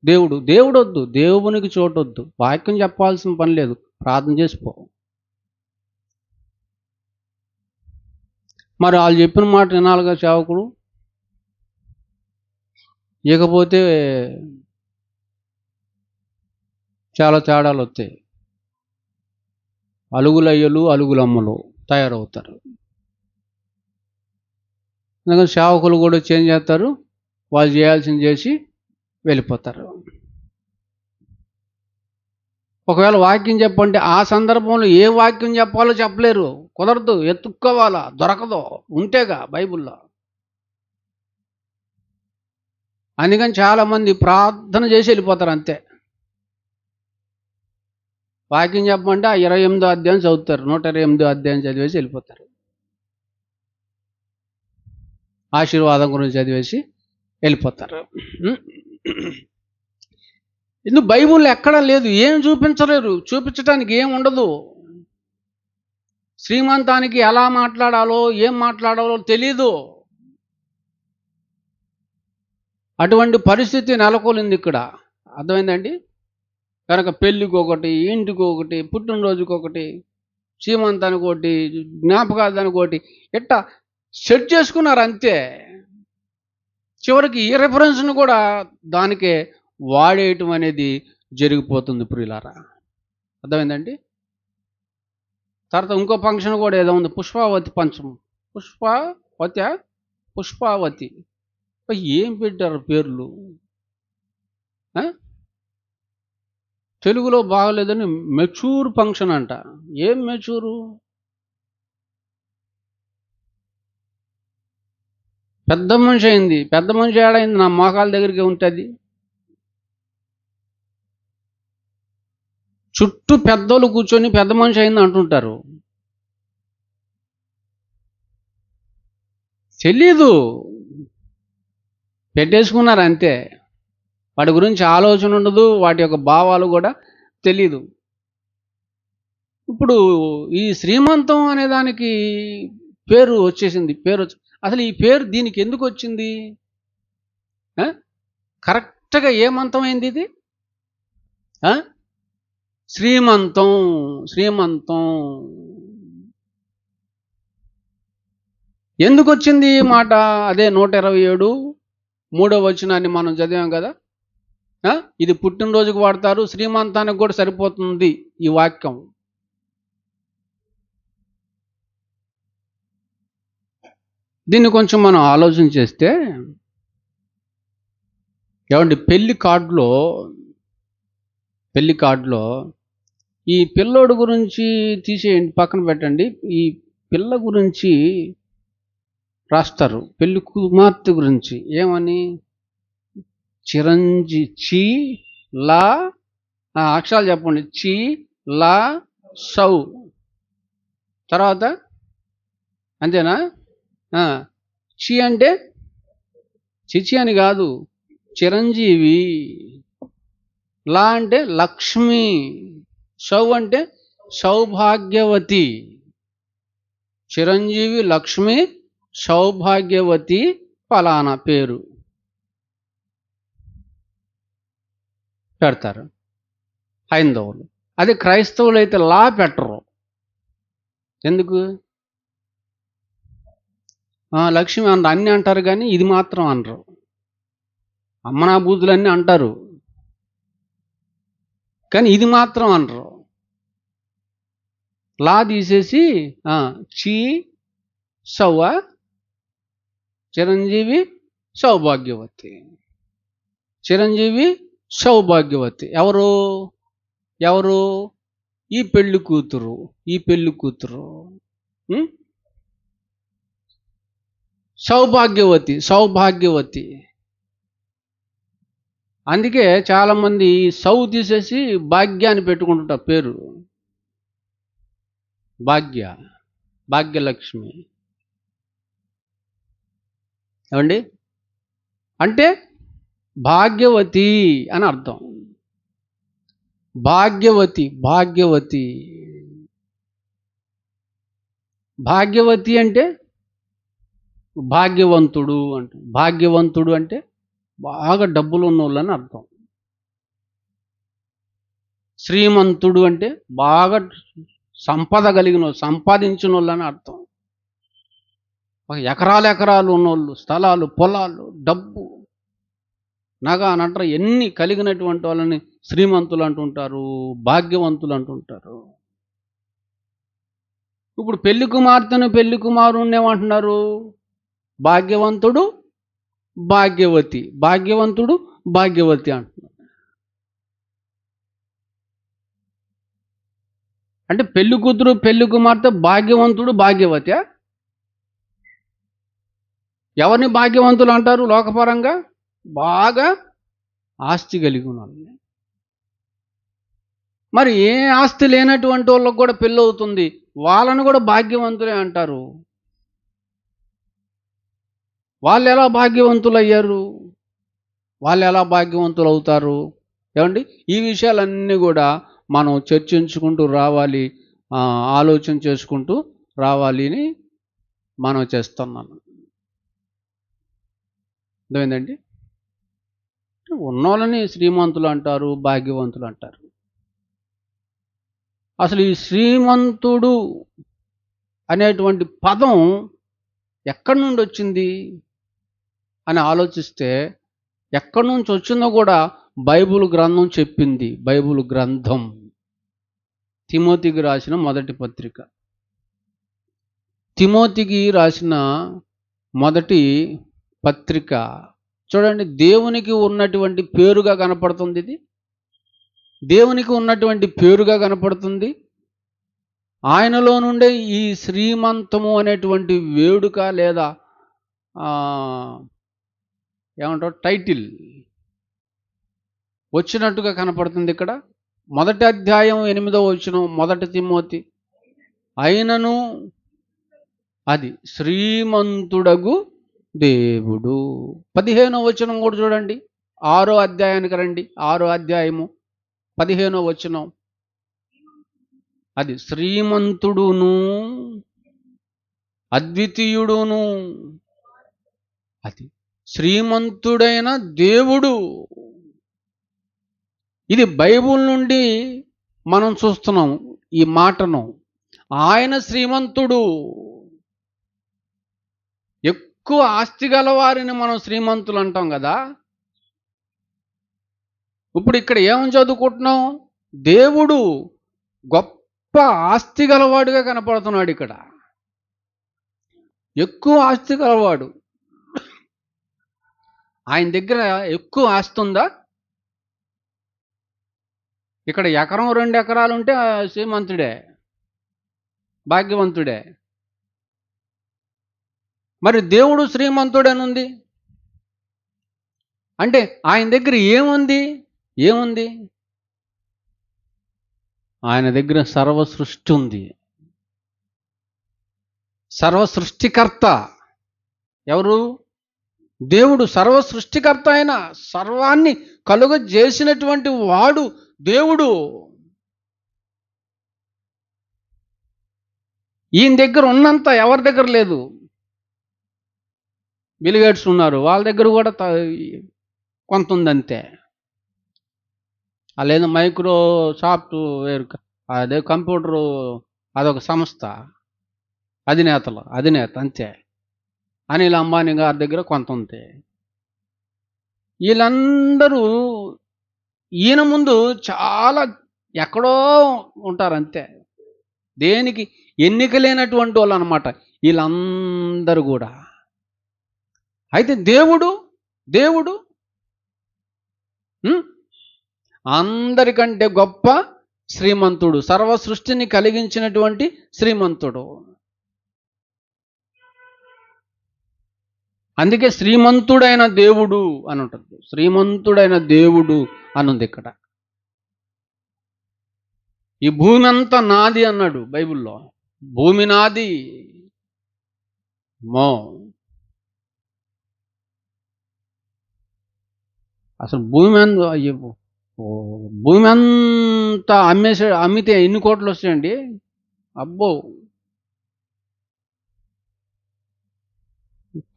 దేవుడు వద్దు, దేవునికి చోటొద్దు, వాక్యం చెప్పాల్సిన పని లేదు, ప్రార్థన చేసిపో. మరి వాళ్ళు చెప్పిన మాట వినాలిగా సేవకుడు. ఇకపోతే చాలా తేడాలు వస్తాయి. అలుగులయ్యలు, అలుగులమ్మలు తయారవుతారు. అందుకని సేవకులు కూడా చేంజ్ చేస్తారు, వాళ్ళు చేయాల్సింది చేసి వెళ్ళిపోతారు. ఒకవేళ వాక్యం చెప్పంటే ఆ సందర్భంలో ఏ వాక్యం చెప్పాలో చెప్పలేరు, కుదరదు, ఎత్తుక్కోవాలా, దొరకదు, ఉంటేగా బైబిల్లో. అందుకని చాలామంది ప్రార్థన చేసి వెళ్ళిపోతారు అంతే. వాక్యం చెప్పమంటే ఆ 28వ అధ్యాయం చదువుతారు, 128వ అధ్యాయం చదివేసి వెళ్ళిపోతారు. ఆశీర్వాదం గురించి చదివేసి వెళ్ళిపోతారు. ఇందుకు బైబిల్లో ఎక్కడా లేదు, ఏం చూపించలేరు, చూపించడానికి ఏం ఉండదు. శ్రీమంతానికి ఎలా మాట్లాడాలో, ఏం మాట్లాడాలో తెలీదు. అటువంటి పరిస్థితి నెలకొలింది ఇక్కడ. అర్థమైందండి? కనుక పెళ్ళికి ఒకటి, ఇంటికి ఒకటి, పుట్టినరోజుకి ఒకటి, శ్రీమంతానికి ఒకటి, జ్ఞాపకార్థానికి ఒకటి, ఇట్టా సెట్ చేసుకున్నారు అంతే. చివరికి ఈ రెఫరెన్స్ను కూడా దానికే వాడేయటం అనేది జరిగిపోతుంది ప్రియులారా. అర్థమైందండి? తర్వాత ఇంకో ఫంక్షన్ కూడా ఏదో ఉంది, పుష్పావతి పంచం. పుష్పావతి ఏం పెట్టారు పేర్లు? తెలుగులో బాగలేదని మెచ్యూర్ ఫంక్షన్ అంట. ఏం మెచ్యూరు? పెద్ద మనిషి అయింది. పెద్ద మనిషి ఏడైంది? నా మోకాల దగ్గరికి ఉంటుంది. చుట్టూ పెద్దోళ్ళు కూర్చొని పెద్ద మనిషి అయింది అంటుంటారు. తెలీదు, పెట్టేసుకున్నారు అంతే. వాటి గురించి ఆలోచన ఉండదు, వాటి యొక్క భావాలు కూడా తెలీదు. ఇప్పుడు ఈ శ్రీమంతం అనే దానికి పేరు వచ్చేసింది. అసలు ఈ పేరు దీనికి ఎందుకు వచ్చింది? కరెక్ట్గా ఏ మంతం అయింది ఇది? శ్రీమంతం. ఎందుకు వచ్చింది ఈ మాట? అదే 127 3వ వచనాన్ని మనం చదివాం కదా. ఇది పుట్టినరోజుకు వాడతారు, శ్రీమంతానికి కూడా సరిపోతుంది ఈ వాక్యం. దీన్ని కొంచెం మనం ఆలోచన చేస్తే, ఏమండి, పెళ్లి కార్డులో పెళ్లి కార్డులో ఈ పిల్లోడు గురించి తీసేయండి, పక్కన పెట్టండి. ఈ పిల్ల గురించి రాస్తారు, పెళ్లి కుమార్తె గురించి. ఏమని? చి లా, అక్షరాలు చెప్పండి. చి లా సౌ. తర్వాత అంతేనా? చి అంటే చిచి అని కాదు, చిరంజీవి. లా అంటే లక్ష్మి. సౌ అంటే సౌభాగ్యవతి. చిరంజీవి, లక్ష్మి, సౌభాగ్యవతి ఫలానా పేరు పెడతారు హైందవులు. అది క్రైస్తవులు అయితే లా పెట్టరు. ఎందుకు? లక్ష్మి అన్ని అంటారు కానీ ఇది మాత్రం అనరు. అమ్మనా బూతులన్నీ అంటారు కానీ ఇది మాత్రం అనరు. లా తీసేసి చి సౌ, చిరంజీవి సౌభాగ్యవతి. చిరంజీవి సౌభాగ్యవతి ఎవరు? ఎవరు? ఈ పెళ్లి కూతురు. ఈ పెళ్లి కూతురు సౌభాగ్యవతి. సౌభాగ్యవతి. అందుకే చాలామంది సౌ తీసేసి భాగ్యాన్ని పెట్టుకుంటుంటారు పేరు. భాగ్యలక్ష్మి. ఏమండి? అంటే భాగ్యవతి అని అర్థం. భాగ్యవతి. భాగ్యవతి అంటే భాగ్యవంతుడు అంటే. భాగ్యవంతుడు అంటే బాగా డబ్బులు ఉన్నోళ్ళని అర్థం. శ్రీమంతుడు అంటే బాగా సంపద కలిగిన, సంపాదించిన వాళ్ళని అర్థం. ఎకరాలు ఉన్నోళ్ళు, స్థలాలు, పొలాలు, డబ్బు, నగ అని అంటారు. ఎన్ని కలిగినటువంటి వాళ్ళని శ్రీమంతులు అంటుంటారు, భాగ్యవంతులు అంటుంటారు. ఇప్పుడు పెళ్లి కుమార్తెను, పెళ్లి కుమారుణ్ణి ఏమంటున్నారు? భాగ్యవంతుడు, భాగ్యవతి. భాగ్యవంతుడు, భాగ్యవతి అంటున్నారు. అంటే పెళ్లి కూతురు, పెళ్లి కుమార్తె భాగ్యవంతుడు, భాగ్యవతి. ఎవరిని భాగ్యవంతులు అంటారు లోకపరంగా? బాగా ఆస్తి కలిగి ఉన్న. మరి ఏ ఆస్తి లేనటువంటి వాళ్ళకు కూడా పెళ్ళి అవుతుంది, వాళ్ళను కూడా భాగ్యవంతులే అంటారు. వాళ్ళు ఎలా భాగ్యవంతులు అయ్యారు? వాళ్ళు ఎలా భాగ్యవంతులు అవుతారు? ఏమండి? ఈ విషయాలన్నీ కూడా మనం చర్చించుకుంటూ రావాలి, ఆలోచన చేసుకుంటూ రావాలి అని మనం చేస్తున్నాను. అర్థమైందండి? ఉన్నోళ్ళని శ్రీమంతులు అంటారు, భాగ్యవంతులు అంటారు. అసలు ఈ శ్రీమంతుడు అనేటువంటి పదం ఎక్కడి నుండి వచ్చింది అని ఆలోచిస్తే, ఎక్కడి నుంచి వచ్చిందో కూడా బైబిల్ గ్రంథం చెప్పింది. బైబిల్ గ్రంథం తిమోతికి రాసిన మొదటి పత్రిక. తిమోతికి రాసిన మొదటి పత్రిక చూడండి. దేవునికి ఉన్నటువంటి పేరుగా కనపడుతుంది. ఇది దేవునికి ఉన్నటువంటి పేరుగా కనపడుతుంది. ఆయనలో నుండే ఈ శ్రీమంతము అనేటువంటి వేడుక లేదా ఏమంటారు టైటిల్ వచ్చినట్టుగా కనపడుతుంది. ఇక్కడ మొదటి అధ్యాయం 8వ వచనం, మొదటి తిమోతి. అయినను అది శ్రీమంతుడగు దేవుడు. 15వ వచనం కూడా చూడండి. 6వ అధ్యాయానికి రండి. 6వ అధ్యాయము 15వ వచనం. అది శ్రీమంతుడును అద్వితీయుడును, అది శ్రీమంతుడైన దేవుడు. ఇది బైబిల్ నుండి మనం చూస్తున్నాం ఈ మాటను. ఆయన శ్రీమంతుడు. ఎక్కువ ఆస్తి గల వారిని మనం శ్రీమంతులు అంటాం కదా. ఇప్పుడు ఇక్కడ ఏమని చదువుకుంటున్నాం? దేవుడు గొప్ప ఆస్తి గలవాడుగా కనపడుతున్నాడు. ఇక్కడ ఎక్కువ ఆస్తి గలవాడు. ఆయన దగ్గర ఎక్కువ ఆస్తి ఉందా? ఇక్కడ ఎకరం 2 ఎకరాలు ఉంటే శ్రీమంతుడే, భాగ్యవంతుడే. మరి దేవుడు శ్రీమంతుడనుంది అంటే ఆయన దగ్గర ఏముంది? ఏముంది? ఆయన దగ్గర సర్వ సృష్టి ఉంది. సర్వ సృష్టికర్త ఎవరు? దేవుడు. సర్వ సృష్టికర్త అయిన, సర్వాన్ని కలుగజేసినటువంటి వాడు దేవుడు. ఈయన దగ్గర ఉన్నంత ఎవరి దగ్గర లేదు. బిల్ గేట్స్ ఉన్నారు, వాళ్ళ దగ్గర కూడా కొంత ఉందంతే. అదేదో మైక్రోసాఫ్ట్వేర్, అదే కంప్యూటరు, అదొక సంస్థ, అధినేత అంతే. అనిల్ అంబానీ గారి దగ్గర కొంత ఉంది. వీళ్ళందరూ ఈయన ముందు చాలా ఎక్కడో ఉంటారు అంతే. దేనికి ఎన్నిక లేనటువంటి వాళ్ళు అన్నమాట వీళ్ళందరూ కూడా. అయితే దేవుడు అందరికంటే గొప్ప శ్రీమంతుడు, సర్వ సృష్టిని కలిగించినటువంటి శ్రీమంతుడు. అందుకే శ్రీమంతుడైన దేవుడు అని ఉంటుంది. శ్రీమంతుడైన దేవుడు అని ఉంది ఇక్కడ. ఈ భూమి అంతా నాది అన్నాడు బైబిల్లో. భూమి నాది అసలు భూమి అంతా అమ్మితే ఎన్ని కోట్లు వస్తాయండి? అబ్బో,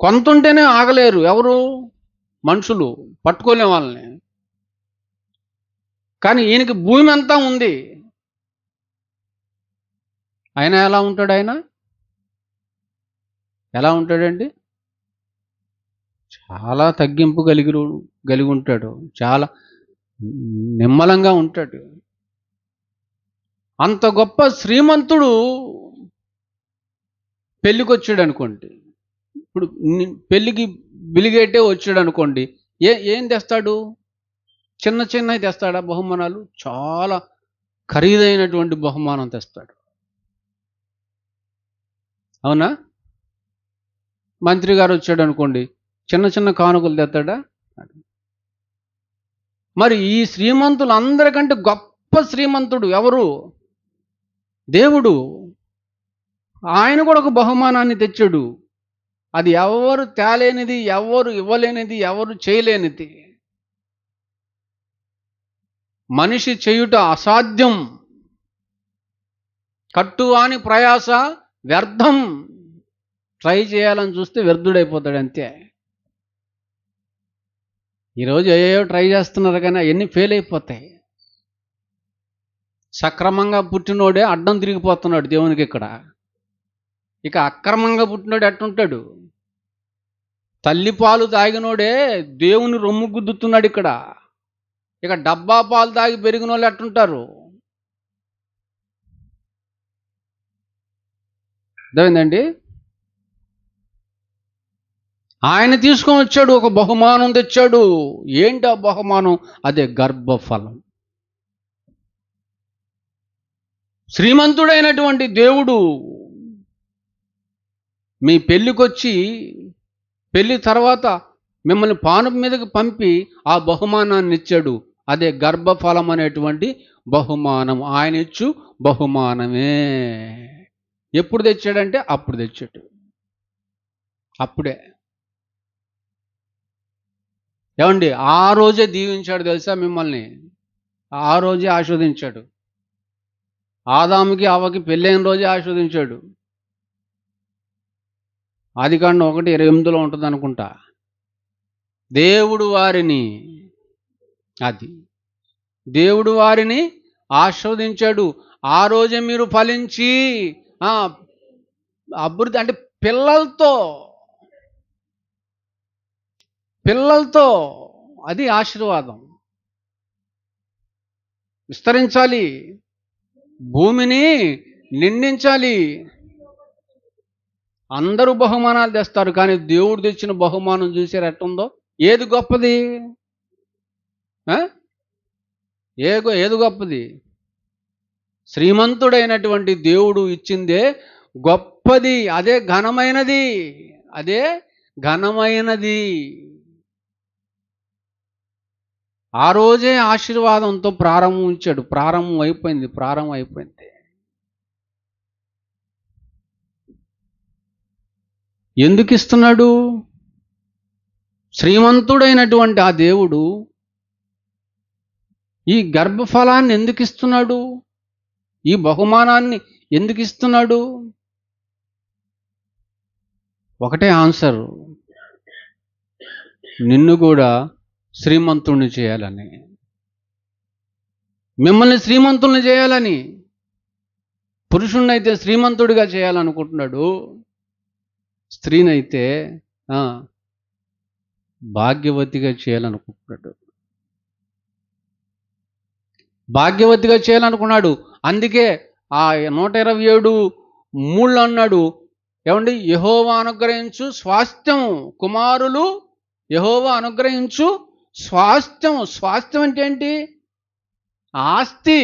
కొంతుంటేనే ఆగలేరు ఎవరు? మనుషులు పట్టుకోలే వాళ్ళని. కానీ ఈయనకి భూమి అంతా ఉంది. ఆయన ఎలా ఉంటాడు? ఆయన ఎలా ఉంటాడండి? చాలా తగ్గింపు కలిగి ఉంటాడు. చాలా నిమ్మలంగా ఉంటాడు. అంత గొప్ప శ్రీమంతుడు పెళ్ళికి వచ్చాడు అనుకోండి. ఇప్పుడు పెళ్ళికి బిలిగేటే వచ్చాడు అనుకోండి, ఏం తెస్తాడు? చిన్నవి తెస్తాడా బహుమానాలు? చాలా ఖరీదైనటువంటి బహుమానం తెస్తాడు. అవునా? మంత్రి గారు వచ్చాడు అనుకోండి, చిన్న కానుకలు తెస్తాడా? మరి ఈ శ్రీమంతులు అందరికంటే గొప్ప శ్రీమంతుడు ఎవరు? దేవుడు. ఆయన కూడా ఒక బహుమానాన్ని తెచ్చాడు. అది ఎవరు తేలేనిది, ఎవరు ఇవ్వలేనిది, ఎవరు చేయలేనిది. మనిషి చేయుట అసాధ్యం, కట్టువాని ప్రయాస వ్యర్థం. ట్రై చేయాలని చూస్తే వ్యర్థుడైపోతాడు అంతే. ఈరోజు ఏయో ట్రై చేస్తున్నారు కానీ అవన్నీ ఫెయిల్ అయిపోతాయి. సక్రమంగా పుట్టినోడే అడ్డం తిరిగిపోతున్నాడు దేవునికి ఇక్కడ. ఇక అక్రమంగా పుట్టినోడు ఎట్టుంటాడు? తల్లి పాలు తాగినోడే దేవుని రొమ్ము గుద్దుతున్నాడు ఇక్కడ. ఇక డబ్బా పాలు తాగి పెరిగిన వాళ్ళు ఎట్టుంటారు? అర్థమైందండి? ఆయన తీసుకొని వచ్చాడు, ఒక బహుమానం తెచ్చాడు. ఏంటి ఆ బహుమానం? అదే గర్భఫలం. శ్రీమంతుడైనటువంటి దేవుడు మీ పెళ్ళికొచ్చి, పెళ్ళి తర్వాత మిమ్మల్ని పానుపు మీదకి పంపి ఆ బహుమానాన్ని ఇచ్చాడు. అదే గర్భఫలం అనేటువంటి బహుమానం. ఆయన ఇచ్చు బహుమానమే. ఎప్పుడు తెచ్చాడంటే అప్పుడు తెచ్చాడు. అప్పుడే. ఏమండి, ఆ రోజే దీవించాడు తెలుసా మిమ్మల్ని. ఆ రోజే ఆస్వాదించాడు. ఆదాముకి అవ్వకి పెళ్ళైన రోజే ఆస్వాదించాడు. ఆదికాండం 1:28 ఉంటుంది అనుకుంటా. దేవుడు వారిని ఆస్వాదించాడు. ఆ రోజే మీరు ఫలించి అభివృద్ధి, అంటే పిల్లలతో అది ఆశీర్వాదం. విస్తరించాలి, భూమిని నిండించాలి. అందరూ బహుమానాలు తెస్తారు, కానీ దేవుడు తెచ్చిన బహుమానం చూసారు ఎట్టుందో? ఏది గొప్పది? ఏది గొప్పది? శ్రీమంతుడైనటువంటి దేవుడు ఇచ్చిందే గొప్పది. అదే ఘనమైనది. అదే ఘనమైనది. ఆ రోజే ఆశీర్వాదంతో ప్రారంభించాడు. ప్రారంభం అయిపోయింది. ఎందుకు ఇస్తున్నాడు? శ్రీమంతుడైనటువంటి ఆ దేవుడు ఈ గర్భఫలాన్ని ఎందుకు ఇస్తున్నాడు? ఈ బహుమానాన్ని ఎందుకు ఇస్తున్నాడు? ఒకటే ఆన్సర్, నిన్ను కూడా శ్రీమంతుణ్ణి చేయాలని, మిమ్మల్ని శ్రీమంతుల్ని చేయాలని. పురుషుణ్ణైతే శ్రీమంతుడిగా చేయాలనుకుంటున్నాడు, స్త్రీనైతే భాగ్యవతిగా చేయాలనుకుంటున్నాడు. భాగ్యవతిగా చేయాలనుకున్నాడు. అందుకే ఆ 127:3 అన్నాడు, ఏమండి, యెహోవా అనుగ్రహించు స్వాస్థ్యం, కుమారులు యెహోవా అనుగ్రహించు స్వాస్థ్యం. స్వాస్థ్యం అంటే ఏంటి? ఆస్తి.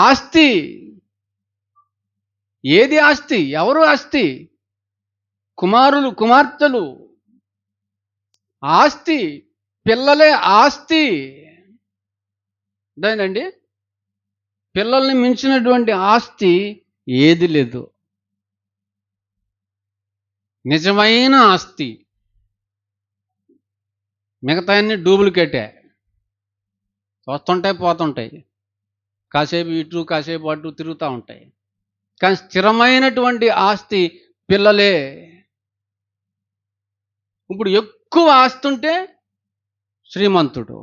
ఆస్తి. ఏది ఆస్తి? ఎవరు ఆస్తి? కుమారులు, కుమార్తెలు ఆస్తి. పిల్లలే ఆస్తి. అదేనండి, పిల్లల్ని మించినటువంటి ఆస్తి ఏది లేదు. నిజమైన ఆస్తి. మిగతా అన్ని డూప్లికేటే, వస్తుంటాయి పోతుంటాయి, కాసేపు ఇటు కాసేపు అటు తిరుగుతూ ఉంటాయి. కానీ స్థిరమైనటువంటి ఆస్తి పిల్లలే. ఇప్పుడు ఎక్కువ ఆస్తి ఉంటే శ్రీమంతుడు.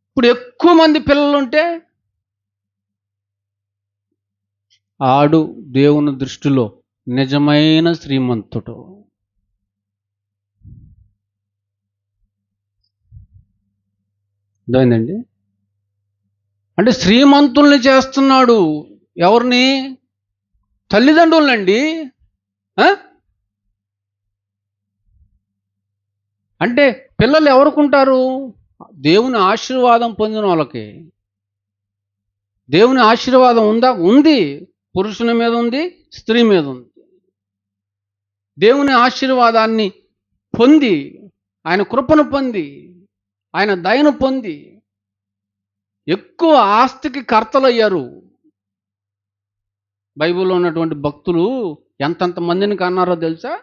ఇప్పుడు ఎక్కువ మంది పిల్లలుంటే ఆడు దేవుని దృష్టిలో నిజమైన శ్రీమంతుడు. అర్థమైందండి? అంటే శ్రీమంతుల్ని చేస్తున్నాడు. ఎవరిని? తల్లిదండ్రులండి. అంటే పిల్లలు ఎవరుకుంటారు? దేవుని ఆశీర్వాదం పొందిన వాళ్ళకి. దేవుని ఆశీర్వాదం ఉందా? ఉంది. పురుషుని మీద ఉంది, స్త్రీ మీద ఉంది. దేవుని ఆశీర్వాదాన్ని పొంది, ఆయన కృపను పొంది, ఆయన దయను పొంది ఎక్కువ ఆస్తికి కర్తలయ్యారు. బైబిల్లో ఉన్నటువంటి భక్తులు ఎంతెంత మందిని కన్నారో తెలుసా?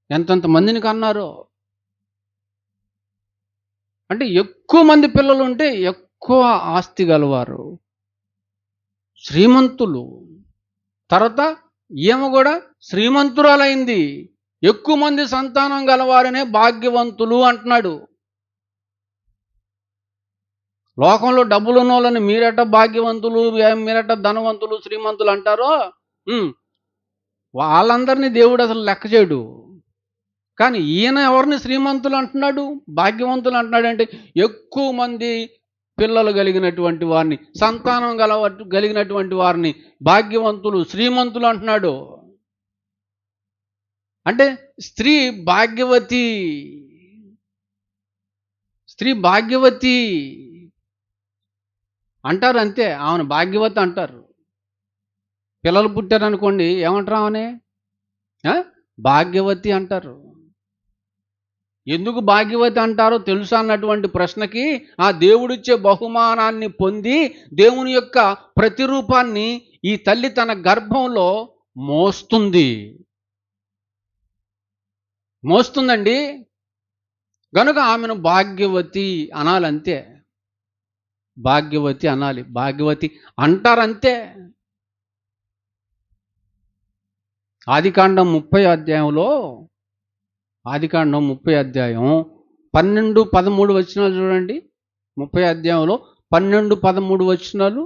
ఎంతెంత మందిని కన్నారో. అంటే ఎక్కువ మంది పిల్లలు ఉంటే ఎక్కువ ఆస్తి గలవారు, శ్రీమంతులు. తర్వాత ఈమె కూడా శ్రీమంతురాలైంది. ఎక్కువ మంది సంతానం గలవారనే భాగ్యవంతులు అంటున్నాడు. లోకంలో డబ్బులు ఉన్న వాళ్ళని మీరట భాగ్యవంతులు, మీరట ధనవంతులు, శ్రీమంతులు అంటారో, వాళ్ళందరినీ దేవుడు అసలు లెక్క చేయడు. కానీ ఈయన ఎవరిని శ్రీమంతులు అంటున్నాడు, భాగ్యవంతులు అంటున్నాడు అంటే ఎక్కువ మంది పిల్లలు కలిగినటువంటి వారిని, సంతానం కలిగినటువంటి వారిని భాగ్యవంతులు, శ్రీమంతులు అంటున్నాడు. అంటే స్త్రీ భాగ్యవతి. స్త్రీ భాగ్యవతి అంటారు అంతే. ఆమెను భాగ్యవతి అంటారు. పిల్లలు పుట్టారనుకోండి, ఏమంటారు? ఆమెనే భాగ్యవతి అంటారు. ఎందుకు భాగ్యవతి అంటారో తెలుసా అన్నటువంటి ప్రశ్నకి, ఆ దేవుడిచ్చే బహుమానాన్ని పొంది దేవుని యొక్క ప్రతిరూపాన్ని ఈ తల్లి తన గర్భంలో మోస్తుందండి. గనుక ఆమెను భాగ్యవతి అనాలంతే. భాగ్యవతి అనాలి, భాగ్యవతి అంటారంతే. ఆదికాండం 30 అధ్యాయంలో, ఆదికాండం 30 అధ్యాయం 12-13 వచనాలు చూడండి. 30 అధ్యాయంలో 12-13 వచనాలు.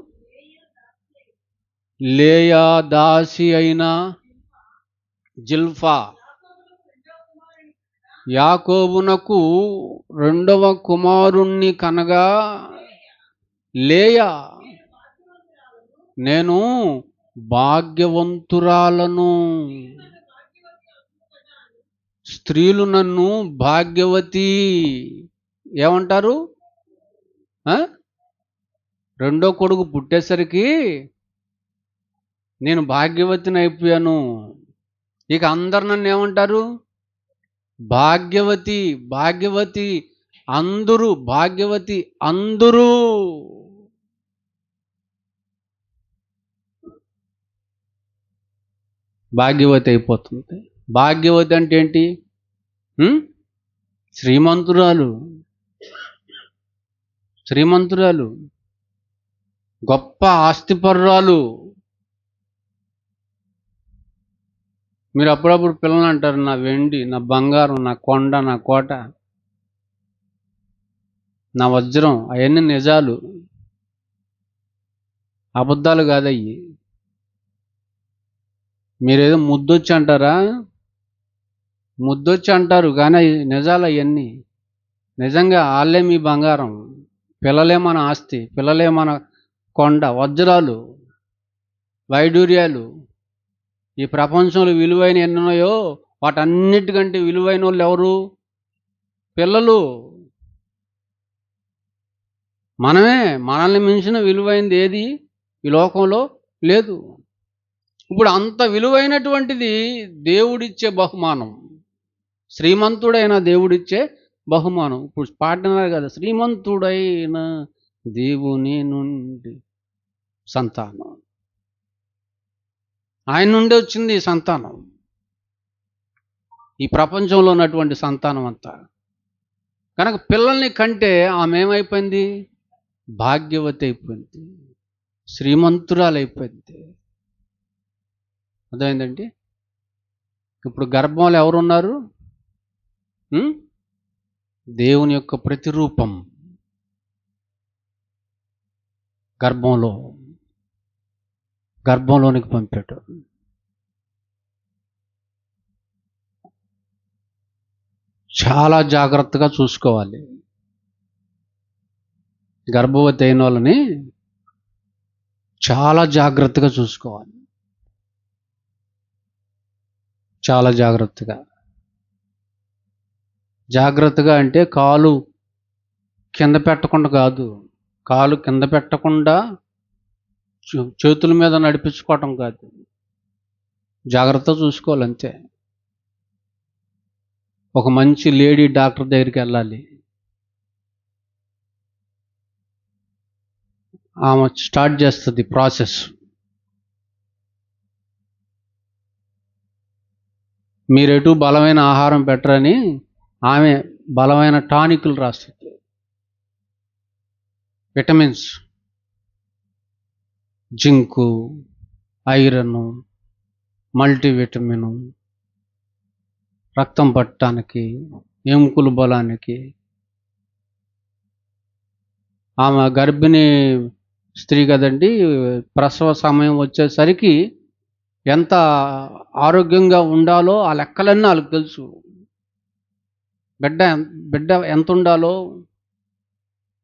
లేయా దాసి అయిన జిల్ఫా యాకోబునకు రెండవ కుమారుణ్ణి కనగా, లేయా నేను భాగ్యవంతురాలను, స్త్రీలు నన్ను భాగ్యవతి ఏమంటారు? రెండో కొడుకు పుట్టేసరికి నేను భాగ్యవతిని అయిపోయాను. ఇక అందరు నన్ను ఏమంటారు? భాగ్యవతి, భాగ్యవతి, అందరూ భాగ్యవతి, అందరూ. భాగ్యవతి అయిపోతుంది. భాగ్యవతి అంటే ఏంటి? శ్రీమంతురాలు, శ్రీమంతురాలు, గొప్ప ఆస్తిపరురాలు. మీరు అప్పుడప్పుడు పిల్లలు అంటారు, నా వెండి, నా బంగారం, నా కొండ, నా కోట, నా వజ్రం. అవన్నీ నిజాలు, అబద్ధాలు కాదయ్యి. మీరేదో ముద్దొచ్చి అంటారా? ముద్దొచ్చి అంటారు, కానీ నిజాలు అవన్నీ. నిజంగా వాళ్ళే మీ బంగారం, పిల్లలే మన ఆస్తి, పిల్లలే మన కొండ, వజ్రాలు, వైడూర్యాలు. ఈ ప్రపంచంలో విలువైన ఎన్నున్నాయో వాటన్నిటికంటే విలువైన వాళ్ళు ఎవరు? పిల్లలు. మనమే. మనల్ని మించిన విలువైనది ఏది ఈ లోకంలో లేదు. ఇప్పుడు అంత విలువైనటువంటిది దేవుడిచ్చే బహుమానం, శ్రీమంతుడైన దేవుడిచ్చే బహుమానం. ఇప్పుడు పాడినారు కదా, శ్రీమంతుడైన దేవుని నుండి సంతానం. ఆయన నుండి వచ్చింది ఈ సంతానం, ఈ ప్రపంచంలో ఉన్నటువంటి సంతానం అంతా. కనుక పిల్లల్ని కంటే ఆమె ఏమైపోయింది? భాగ్యవతి అయిపోయింది, శ్రీమంతురాలు అయిపోయింది. అర్థమైందండి? ఇప్పుడు గర్భంలో ఎవరున్నారు? దేవుని యొక్క ప్రతిరూపం గర్భంలోనికి పంపాడు. చాలా జాగ్రత్తగా చూసుకోవాలి. గర్భవతి అయిన వాళ్ళని చాలా జాగ్రత్తగా చూసుకోవాలి, చాలా జాగ్రత్తగా. జాగ్రత్తగా అంటే కాలు కింద పెట్టకుండా కాదు, కాలు కింద పెట్టకుండా చేతుల మీద నడిపించుకోవటం కాదు, జాగ్రత్త చూసుకోవాలి అంతే. ఒక మంచి లేడీ డాక్టర్ దగ్గరికి వెళ్ళాలి. ఆమె స్టార్ట్ చేస్తుంది ప్రాసెస్. మీరెటు బలమైన ఆహారం పెట్టరని ఆమె బలమైన టానిక్లు రాస్తుంది, విటమిన్స్, జింకు, ఐరన్, మల్టీవిటమిన్, రక్తం పట్టడానికి, ఎముకల బలానికి. ఆమె గర్భిణీ స్త్రీ కదండి, ప్రసవ సమయం వచ్చేసరికి ఎంత ఆరోగ్యంగా ఉండాలో ఆ లెక్కలన్నీ వాళ్ళకి తెలుసు. బిడ్డ ఎంత ఉండాలో,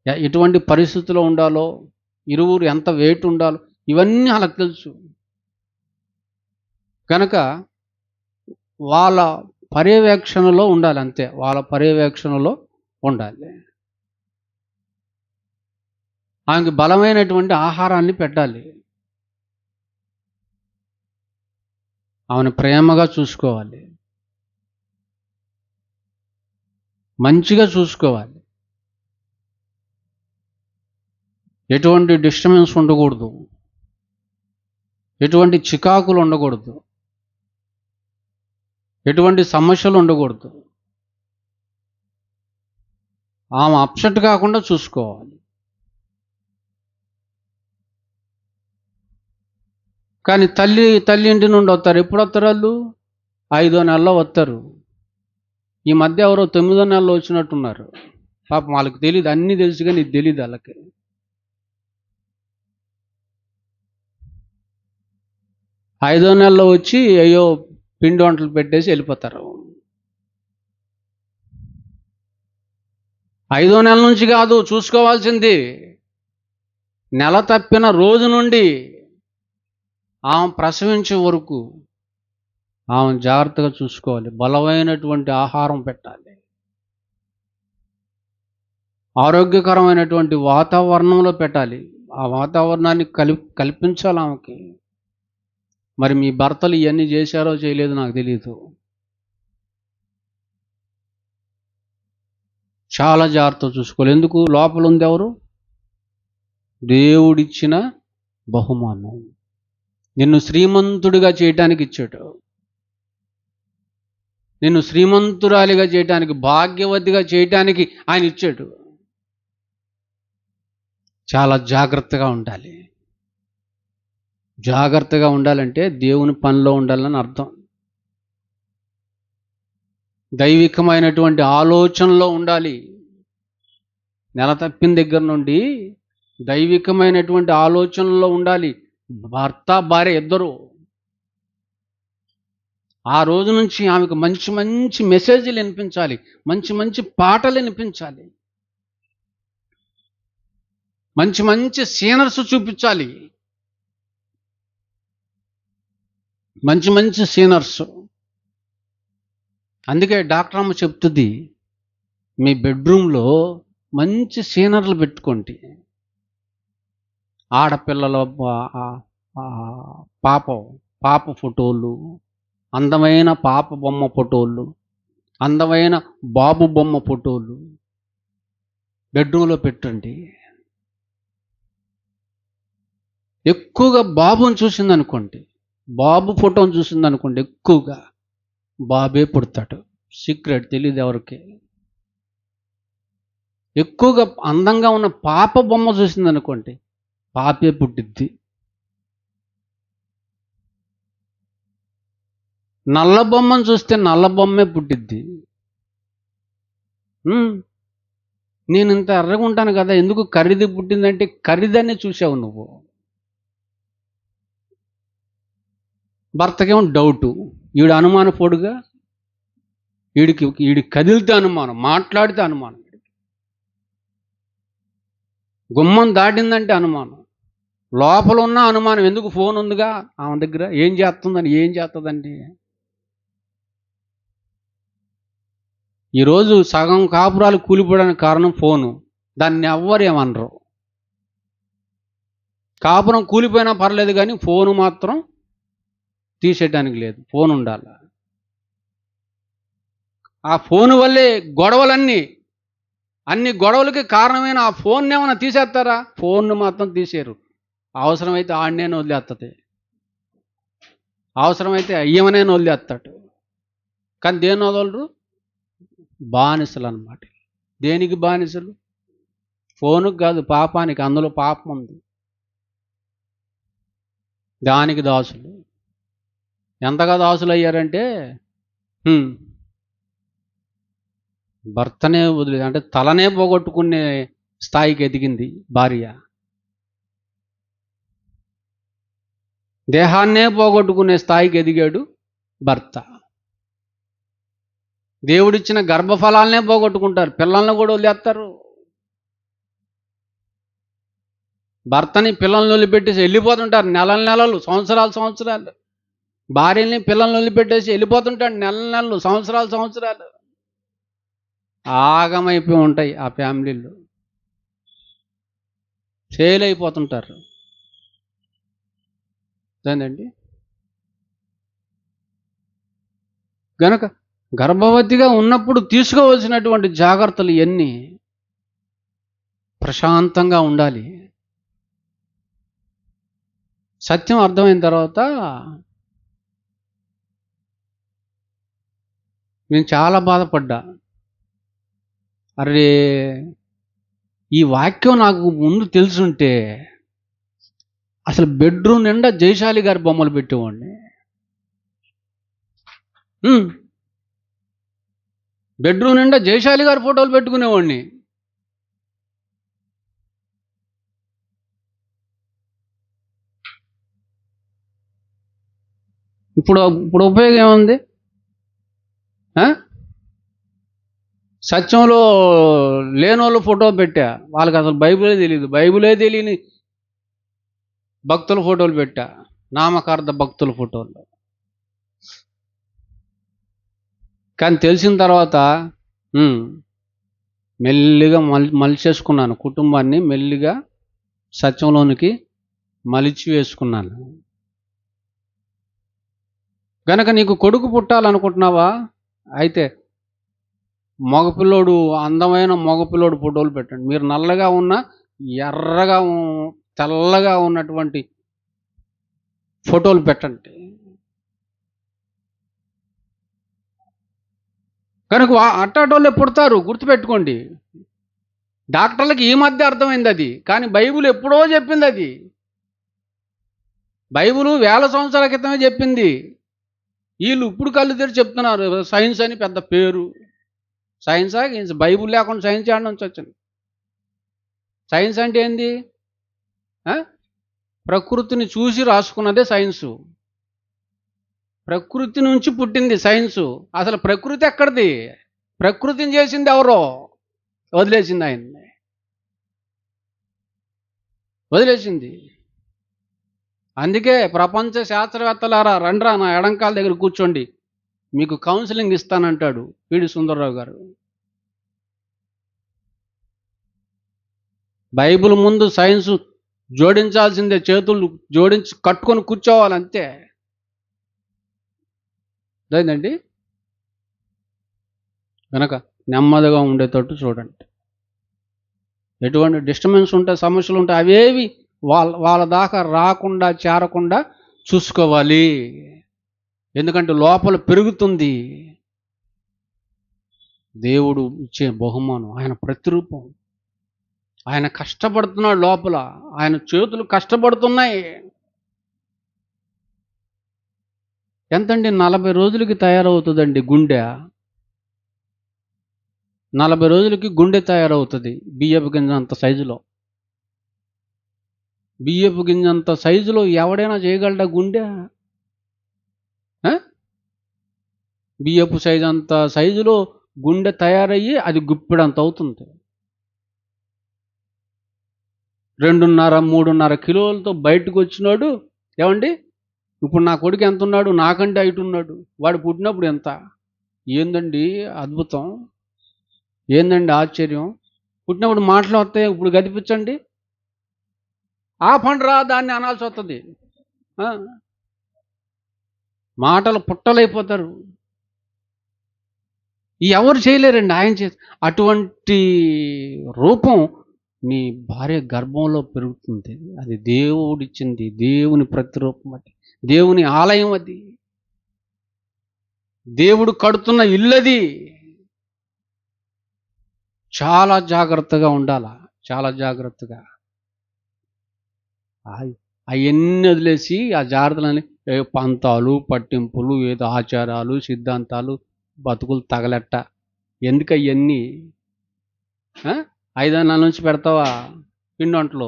ఎటువంటి పరిస్థితిలో ఉండాలో, ఇరువురు ఎంత వెయిట్ ఉండాలో, ఇవన్నీ వాళ్ళకి తెలుసు. కనుక వాళ్ళ పర్యవేక్షణలో ఉండాలి అంతే, వాళ్ళ పర్యవేక్షణలో ఉండాలి. ఆమెకి బలమైనటువంటి ఆహారాన్ని పెట్టాలి, ఆమెను ప్రేమగా చూసుకోవాలి, మంచిగా చూసుకోవాలి. ఎటువంటి డిస్టర్బెన్స్ ఉండకూడదు, ఎటువంటి చికాకులు ఉండకూడదు, ఎటువంటి సమస్యలు ఉండకూడదు. ఆమె అప్సెట్ కాకుండా చూసుకోవాలి. కానీ తల్లి ఇంటి నుండి వస్తారు. ఎప్పుడు వస్తారు వాళ్ళు? 5వ నెలలో వస్తారు. ఈ మధ్య ఎవరో 9వ నెలలో వచ్చినట్టున్నారు. పాపం వాళ్ళకి తెలియదు, అన్నీ తెలుసు కానీ ఇది తెలియదు వాళ్ళకి. ఐదో నెలలో వచ్చి అయ్యో పిండి వంటలు పెట్టేసి వెళ్ళిపోతారు. 5వ నెల నుంచి కాదు చూసుకోవాల్సింది, నెల తప్పిన రోజు నుండి ఆమె ప్రసవించే వరకు ఆమెను జాగ్రత్తగా చూసుకోవాలి. బలమైనటువంటి ఆహారం పెట్టాలి. ఆరోగ్యకరమైనటువంటి వాతావరణంలో పెట్టాలి. ఆ వాతావరణాన్ని కల్పించాలి ఆమెకి. మరి మీ భర్తలు ఇవన్నీ చేశారో చేయలేదో నాకు తెలియదు. చాలా జాగ్రత్తగా చూసుకోవాలి. ఎందుకు? లోపల ఉంది ఎవరు? దేవుడిచ్చిన బహుమానం. నిన్ను శ్రీమంతుడిగా చేయటానికి ఇచ్చాడు. నిన్ను శ్రీమంతురాలిగా చేయటానికి, భాగ్యవతిగా చేయటానికి ఆయన ఇచ్చాడు. చాలా జాగ్రత్తగా ఉండాలి. జాగ్రత్తగా ఉండాలంటే దేవుని పనిలో ఉండాలని అర్థం. దైవికమైనటువంటి ఆలోచనలో ఉండాలి. నెల తప్పిన దగ్గర నుండి దైవికమైనటువంటి ఆలోచనలో ఉండాలి. భర్త భార్య ఇద్దరు. ఆ రోజు నుంచి ఆమెకు మంచి మంచి మెసేజ్లు వినిపించాలి. మంచి మంచి పాటలు వినిపించాలి. మంచి మంచి సీనర్స్ చూపించాలి. మంచి మంచి సీనర్స్. అందుకే డాక్టర్ అమ్మ చెప్తుంది, మీ బెడ్రూమ్లో మంచి సీనర్లు పెట్టుకోండి. ఆడపిల్లల పాప ఫోటోలు, అందమైన పాప బొమ్మ ఫోటోలు, అందమైన బాబు బొమ్మ ఫోటోలు బెడ్రూమ్లో పెట్టండి. ఎక్కువగా బాబుని చూసిందనుకోండి, బాబు ఫోటోని చూసిందనుకోండి, ఎక్కువగా బాబే పుడతాడు. సీక్రెట్ తెలియదు ఎవరికి. ఎక్కువగా అందంగా ఉన్న పాప బొమ్మ చూసిందనుకోండి, పాపే పుట్టిద్ది. నల్ల బొమ్మను చూస్తే నల్ల బొమ్మే పుట్టిద్ది. నేను ఇంత ఎర్రగా ఉంటాను కదా, ఎందుకు ఖరీదు పుట్టిందంటే ఖరీదాన్ని చూసావు నువ్వు. భర్తకేమో డౌటు, ఈడు అనుమానపోడుగా, వీడికి కదిలితే అనుమానం, మాట్లాడితే అనుమానం, గుమ్మం దాటిందంటే అనుమానం, లోపల ఉన్న అనుమానం. ఎందుకు? ఫోన్ ఉందిగా ఆమె దగ్గర, ఏం చేస్తుందండి. ఈరోజు సగం కాపురాలు కూలిపోవడానికి కారణం ఫోను. దాన్ని ఎవ్వరు ఏమనరు. కాపురం కూలిపోయినా పర్లేదు కానీ ఫోను మాత్రం తీసేయడానికి లేదు. ఫోన్ ఉండాలి. ఆ ఫోను వల్లే అన్ని గొడవలకి కారణమైన ఆ ఫోన్ ఏమైనా తీసేస్తారా? ఫోన్ను మాత్రం తీసేరు. అవసరమైతే ఆడినే వదిలేస్తుంది, అవసరమైతే అయ్యమనే వదిలేస్తాడు. కానీ దేని వదలరు? బానిసలు అన్నమాట. దేనికి బానిసలు? ఫోనుకు కాదు, పాపానికి. అందులో పాపం ఉంది, దానికి దాసులు. ఎంతగా దాసులు అయ్యారంటే భర్తనే వదిలేదు, అంటే తలనే పోగొట్టుకునే స్థాయికి ఎదిగింది భార్య. దేహాన్నే పోగొట్టుకునే స్థాయికి ఎదిగాడు భర్త. దేవుడిచ్చిన గర్భఫలాలనే పోగొట్టుకుంటారు, పిల్లల్ని కూడా వదిలేస్తారు. భర్తని పిల్లల్ని వదిలిపెట్టేసి వెళ్ళిపోతుంటారు, నెలలు, సంవత్సరాలు. భార్యని పిల్లల్ని వదిలిపెట్టేసి వెళ్ళిపోతుంటాడు, నెలలు, సంవత్సరాలు. ఆగమైపోయి ఉంటాయి ఆ ఫ్యామిలీలు, ఫెయిల్ అయిపోతుంటారు. అదేంటండి. గనక గర్భవతిగా ఉన్నప్పుడు తీసుకోవాల్సినటువంటి జాగ్రత్తలు ఇవన్నీ. ప్రశాంతంగా ఉండాలి. సత్యం అర్థమైన తర్వాత నేను చాలా బాధపడ్డా. అరే, ఈ వాక్యం నాకు ముందు తెలుసుంటే అసలు బెడ్రూమ్ నిండా జయశాలి గారి బొమ్మలు పెట్టేవాడిని. బెడ్రూమ్ నిండా జయశాలి గారి ఫోటోలు పెట్టుకునేవాడిని. ఇప్పుడు ఉపయోగం ఏముంది? సత్యంలో లేనోళ్ళు ఫోటో పెట్టా, వాళ్ళకి అసలు బైబిలే తెలియని భక్తుల ఫోటోలు పెట్టా, నామకార్థ భక్తుల ఫోటోలు. కానీ తెలిసిన తర్వాత మెల్లిగా మలిచేసుకున్నాను, కుటుంబాన్ని మెల్లిగా సత్యంలోనికి మలిచి వేసుకున్నాను. గనక నీకు కొడుకు పుట్టాలనుకుంటున్నావా? అయితే మగపిల్లోడు, అందమైన మగపిల్లోడు ఫోటోలు పెట్టండి. మీరు నల్లగా ఉన్న, ఎర్రగా తెల్లగా ఉన్నటువంటి ఫోటోలు పెట్టండి. కనుక అట్టాటోళ్ళే పుడతారు, గుర్తుపెట్టుకోండి. డాక్టర్లకి ఈ మధ్య అర్థమైంది అది, కానీ బైబిల్ ఎప్పుడో చెప్పింది అది. బైబిల్ 1000 సంవత్సరాల క్రితమే చెప్పింది. వీళ్ళు ఇప్పుడు కళ్ళు తెరిచి చెప్తున్నారు సైన్స్ అని పెద్ద పేరు. సైన్సా? బైబిల్ లేకుండా సైన్స్ ఆడ నుంచి వచ్చింది. సైన్స్ అంటే ఏంది? ప్రకృతిని చూసి రాసుకున్నదే సైన్సు. ప్రకృతి నుంచి పుట్టింది సైన్సు. అసలు ప్రకృతి ఎక్కడిది? ప్రకృతిని చేసింది ఎవరో? వదిలేసింది ఆయన్ని, వదిలేసింది. అందుకే ప్రపంచ శాస్త్రవేత్తలారా రండ్రా నా ఎడంకాల దగ్గర కూర్చోండి, మీకు కౌన్సిలింగ్ ఇస్తానంటాడు పిడి సుందరరావు గారు. బైబిల్ ముందు సైన్సు జోడించాల్సిందే, చేతులు జోడించి కట్టుకొని కూర్చోవాలి అంతే. అదేంటండి? కనుక నెమ్మదిగా ఉండేటట్టు చూడండి. ఎటువంటి డిస్టర్బెన్స్ ఉంటాయి, సమస్యలు ఉంటాయి, అవేవి వాళ్ళ దాకా రాకుండా చేరకుండా చూసుకోవాలి. ఎందుకంటే లోపల పెరుగుతుంది. దేవుడు ఇచ్చే బహుమానం ఆయన ప్రతిరూపం. ఆయన కష్టపడుతున్నాడు లోపల, ఆయన చేతులు కష్టపడుతున్నాయి. ఎంతండి? 40 రోజులకి తయారవుతుందండి గుండె. 40 రోజులకి గుండె తయారవుతుంది. బియ్యపు గింజ అంత సైజులో. బియ్యపు గింజంత సైజులో ఎవడైనా చేయగలడా గుండె? బియ్యపు సైజు అంత సైజులో గుండె తయారయ్యి అది గుప్పెడంత అవుతుంది. 2.5-3.5 కిలోలతో బయటకు వచ్చినాడు. ఏమండి, ఇప్పుడు నా కొడుకు ఎంత ఉన్నాడు? నాకంటే హైట్ ఉన్నాడు. వాడు పుట్టినప్పుడు ఎంత? ఏందండి అద్భుతం, ఏందండి ఆశ్చర్యం. పుట్టినప్పుడు మాటలు వస్తాయి, ఇప్పుడు గదిపించండి. ఆ పండురా దాన్ని అనాల్సి వస్తుంది. మాటలు పుట్టలైపోతారు. ఎవరు చేయలేరండి ఆయన చేసి. అటువంటి రూపం నీ భార్య గర్భంలో పెరుగుతుంది. అది దేవుడిచ్చింది, దేవుని ప్రతిరూపం, అది దేవుని ఆలయం, అది దేవుడు కడుతున్న ఇల్లది. చాలా జాగ్రత్తగా ఉండాలా, చాలా జాగ్రత్తగా. అవన్నీ వదిలేసి ఆ జాగ్రత్తలని పంతాలు, పట్టింపులు, ఏదో ఆచారాలు, సిద్ధాంతాలు, బతుకులు తగలెట్ట ఎందుకు? అవన్నీ 5 నెలల నుంచి పెడతావా పిండి వంటలు?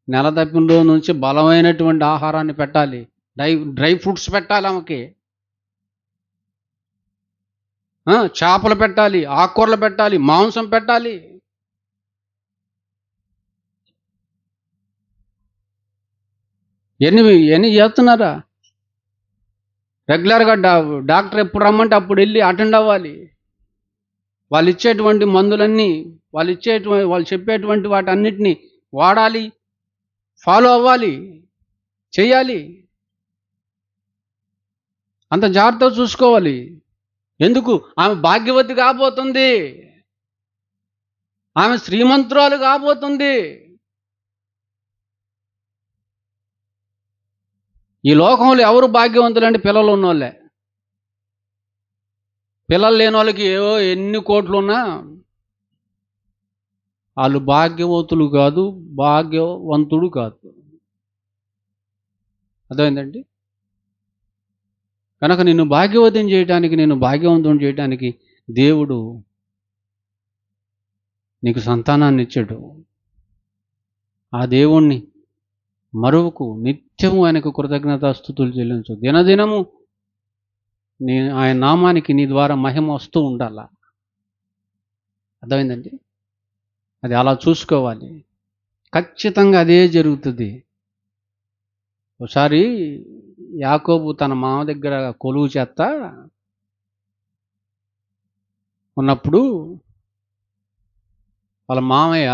నెల తప్పిన రోజు నుంచి బలమైనటువంటి ఆహారాన్ని పెట్టాలి. డ్రై ఫ్రూట్స్ పెట్టాలి ఆమెకి, చేపలు పెట్టాలి, ఆకుకూరలు పెట్టాలి, మాంసం పెట్టాలి. ఎన్ని చేస్తున్నారా? రెగ్యులర్గా డాక్టర్ ఎప్పుడు రమ్మంటే అప్పుడు వెళ్ళి అటెండ్ అవ్వాలి. వాళ్ళు ఇచ్చేటువంటి మందులన్నీ, వాళ్ళు చెప్పేటువంటి వాటన్నిటినీ వాడాలి, ఫాలో అవ్వాలి, చెయ్యాలి. అంత జాగ్రత్తగా చూసుకోవాలి. ఎందుకు? ఆమె భాగ్యవతి కాబోతుంది, ఆమె శ్రీమంతురాలు కాబోతుంది. ఈ లోకంలో ఎవరు భాగ్యవంతులంటే పిల్లలు ఉన్నోళ్ళే. పిల్లలు లేని వాళ్ళకి ఏవో ఎన్ని కోట్లున్నా వాళ్ళు భాగ్యవంతులు కాదు, భాగ్యవంతుడు కాదు. అర్థమైందండి? కనుక నిన్ను భాగ్యవతిని చేయడానికి, నేను భాగ్యవంతుని చేయడానికి దేవుడు నీకు సంతానాన్ని ఇచ్చాడు. ఆ దేవుణ్ణి మరువకు, నిత్యము ఆయనకు కృతజ్ఞతాస్తుతులు చెల్లించు. దినదినము ఆయన నామానికి నీ ద్వారా మహిమ వస్తూ ఉండాల. అర్థమైందండి? అది అలా చూసుకోవాలి. ఖచ్చితంగా అదే జరుగుతుంది. ఒకసారి యాకోబు తన మామ దగ్గర కొలువు చేస్తా ఉన్నప్పుడు వాళ్ళ మామయ్య,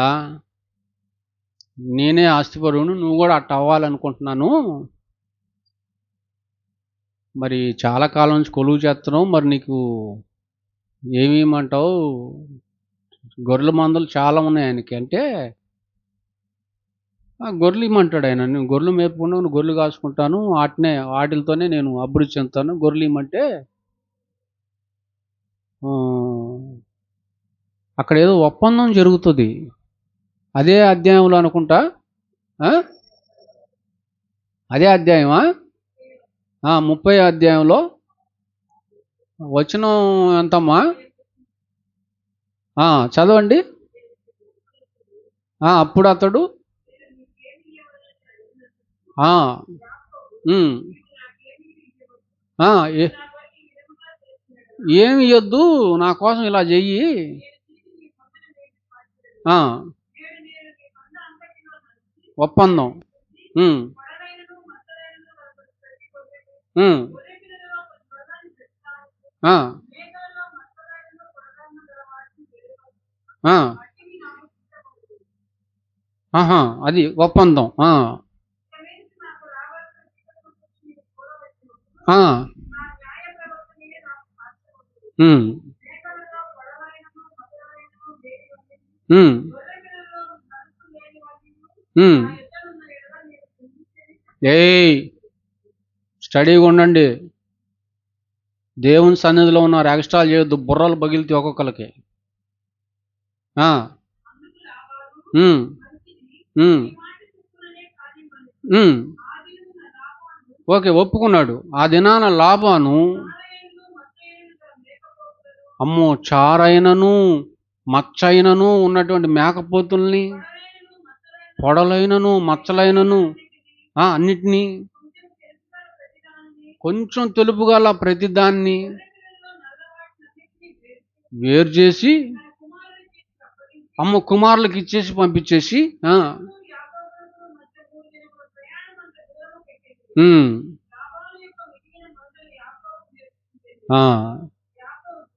నేనే ఆస్తిపరువును, నువ్వు కూడా అట్ట అవ్వాలనుకుంటున్నాను, మరి చాలా కాలం నుంచి కొలువు చేస్తున్నావు, మరి నీకు ఏమి ఇమ్మంటావు, గొర్రెల మందలు చాలా ఉన్నాయి ఆయనకి అంటే, గొర్రెలు ఇమ్మంటాడు ఆయన. నేను గొర్రెలు మేపుకున్నా, గొర్రెలు కాసుకుంటాను, వాటితోనే నేను అభివృద్ధి చెందుతాను, గొర్రెలు ఇమ్మంటే అక్కడ ఏదో ఒప్పందం జరుగుతుంది. అదే అధ్యాయంలో అనుకుంటా, అదే అధ్యాయమా, 30 అధ్యాయంలో వచనం ఎంతమ్మా, చదవండి. అప్పుడు అతడు ఏమి ఇవ్వద్దు, నా కోసం ఇలా చెయ్యి, ఒప్పందం. అది ఒప్పందం. స్టడీగా ఉండండి. దేవుని సన్నిధిలో ఉన్నారు, ఎక్స్ట్రాలు చేయొద్దు, బుర్రలు పగిలితే ఒక్కొక్కరికి. ఓకే, ఒప్పుకున్నాడు. ఆ దినాన లాబాను, అమ్మో, చారైనను మచ్చైనను ఉన్నటువంటి మేకపోతుల్ని, పొడలైనను మచ్చలైనను అన్నిటినీ, కొంచెం తెలుపు గల ప్రతిదాన్ని వేరు చేసి అమ్మ కుమారులకు ఇచ్చేసి పంపించేసి,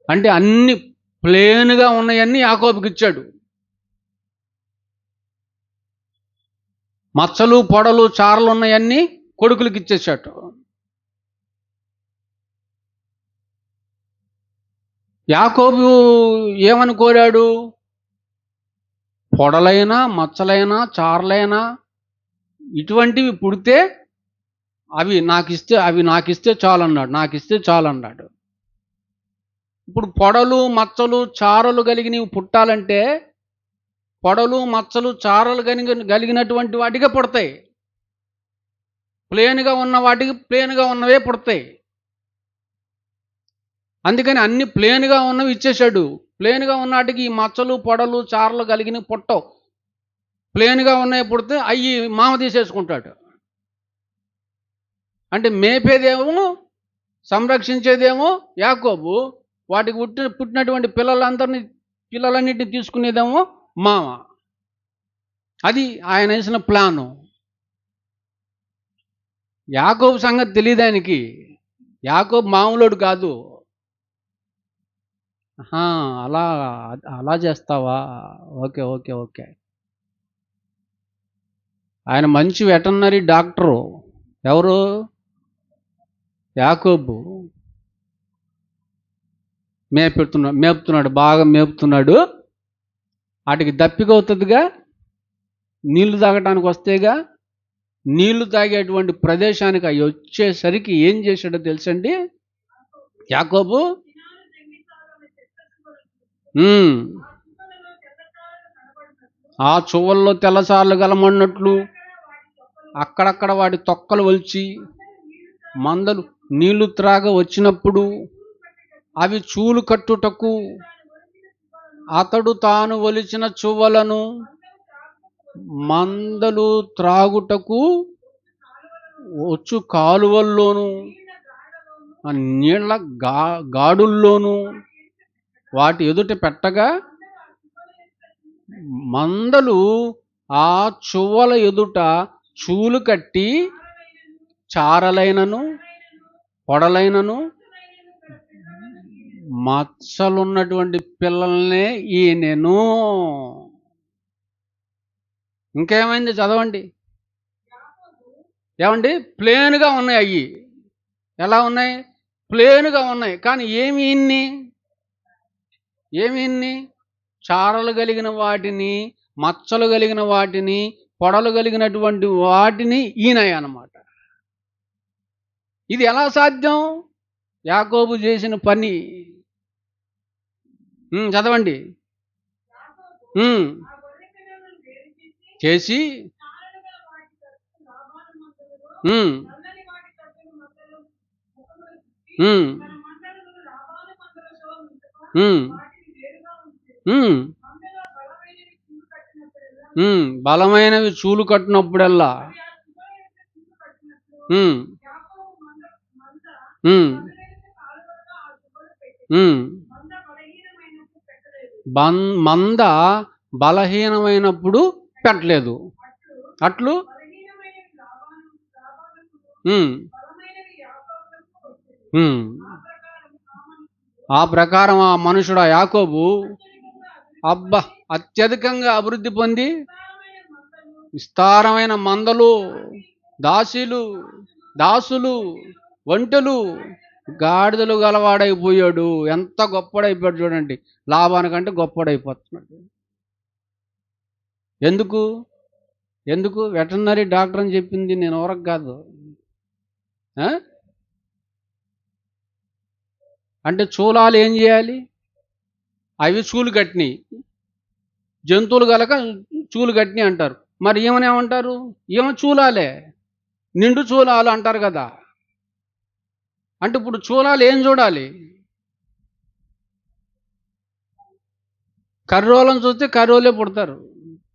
అంటే అన్ని ప్లేన్గా ఉన్నాయన్నీ యాకోబుకి ఇచ్చాడు. మచ్చలు పొడలు చారలు ఉన్నాయన్నీ కొడుకులకి ఇచ్చేసాడు. యాకోబు ఏమని కోరాడు? పొడలైనా మచ్చలైనా చారలైనా ఇటువంటివి పుడితే అవి నాకిస్తే చాలన్నాడు. ఇప్పుడు పొడలు మచ్చలు చారలు కలిగినవి పుట్టాలంటే పొడలు మచ్చలు చారలు కలిగినటువంటి వాటికే పుడతాయి. ప్లేన్గా ఉన్న వాటికి ప్లేన్గా ఉన్నవే పుడతాయి. అందుకని అన్ని ప్లేన్గా ఉన్నవి ఇచ్చేశాడు. ప్లేన్గా ఉన్న వాటికి ఈ మచ్చలు పొడలు చారలు కలిగినవి పుట్టవు. ప్లేన్గా ఉన్నవి పుడితే అవి మామ తీసేసుకుంటాడు. అంటే మేపేదేమో సంరక్షించేదేమో యాకోబు, వాటికి పుట్టినటువంటి పిల్లలన్నిటిని తీసుకునేదేమో మామ. అది ఆయన వేసిన ప్లాను. యాకోబు సంగతి తెలియదు ఆయనకి. యాకోబు మామూలుడు కాదు. అలా చేస్తావా? Okay okay okay. ఆయన మంచి వెటర్నరీ డాక్టరు. ఎవరు? యాకోబు. మేపుతున్నాడు, బాగా మేపుతున్నాడు. వాటికి దప్పిక అవుతుందిగా, నీళ్లు తాగటానికి వస్తేగా. నీళ్లు తాగేటువంటి ప్రదేశానికి అవి వచ్చేసరికి ఏం చేశాడో తెలుసండి యాకోబు? ఆ చువ్వల్లో తెల్లసార్లు గలమన్నట్లు అక్కడక్కడ వాటి తొక్కలు వలిచి మందలు నీళ్లు త్రాగ వచ్చినప్పుడు అవి చూలు కట్టుటకు అతడు తాను ఒలిచిన చువ్వలను మందలు త్రాగుటకు వచ్చు కాలువల్లోనూ నీళ్ల గాడుల్లోనూ వాటి ఎదుట పెట్టగా మందలు ఆ చువ్వల ఎదుట చూలు కట్టి చారలైనను పొడలైనను మచ్చలున్నటువంటి పిల్లల్నే ఈనెను. ఇంకేమైంది చదవండి. ఏమండి, ప్లేన్గా ఉన్నాయి అవి. ఎలా ఉన్నాయి? ప్లేన్గా ఉన్నాయి. కానీ ఏమి చారలు కలిగిన వాటిని, మచ్చలు కలిగిన వాటిని, పొడలు కలిగినటువంటి వాటిని ఈనాయి అన్నమాట. ఇది ఎలా సాధ్యం? యాకోబు చేసిన పని. చదవండి. చేసి బలమైనవి చూలు కట్టినప్పుడల్లా మంద బలహీనమైనప్పుడు పెట్టలేదు. అట్లు ఆ ప్రకారం ఆ మనుషుడు యాకోబు అత్యధికంగా అభివృద్ధి పొంది విస్తారమైన మందలు, దాసులు, ఒంటెలు, గాడిదలు గలవాడైపోయాడు. ఎంత గొప్పడైపోయాడు చూడండి. లాభానికంటే గొప్పడైపోతున్నాడు. ఎందుకు వెటర్నరీ డాక్టర్ అని చెప్పింది నేను ఎవరికి కాదు. అంటే చూలాలు ఏం చేయాలి? అవి చూలు కట్టినాయి, జంతువులు గలక చూలు కట్టినాయి అంటారు. మరి ఏమనేమంటారు? చూలాలే, నిండు చూలాలు అంటారు కదా. అంటే ఇప్పుడు చూలాలు ఏం చూడాలి? కర్రోలను చూస్తే కర్రోలే పుడతారు.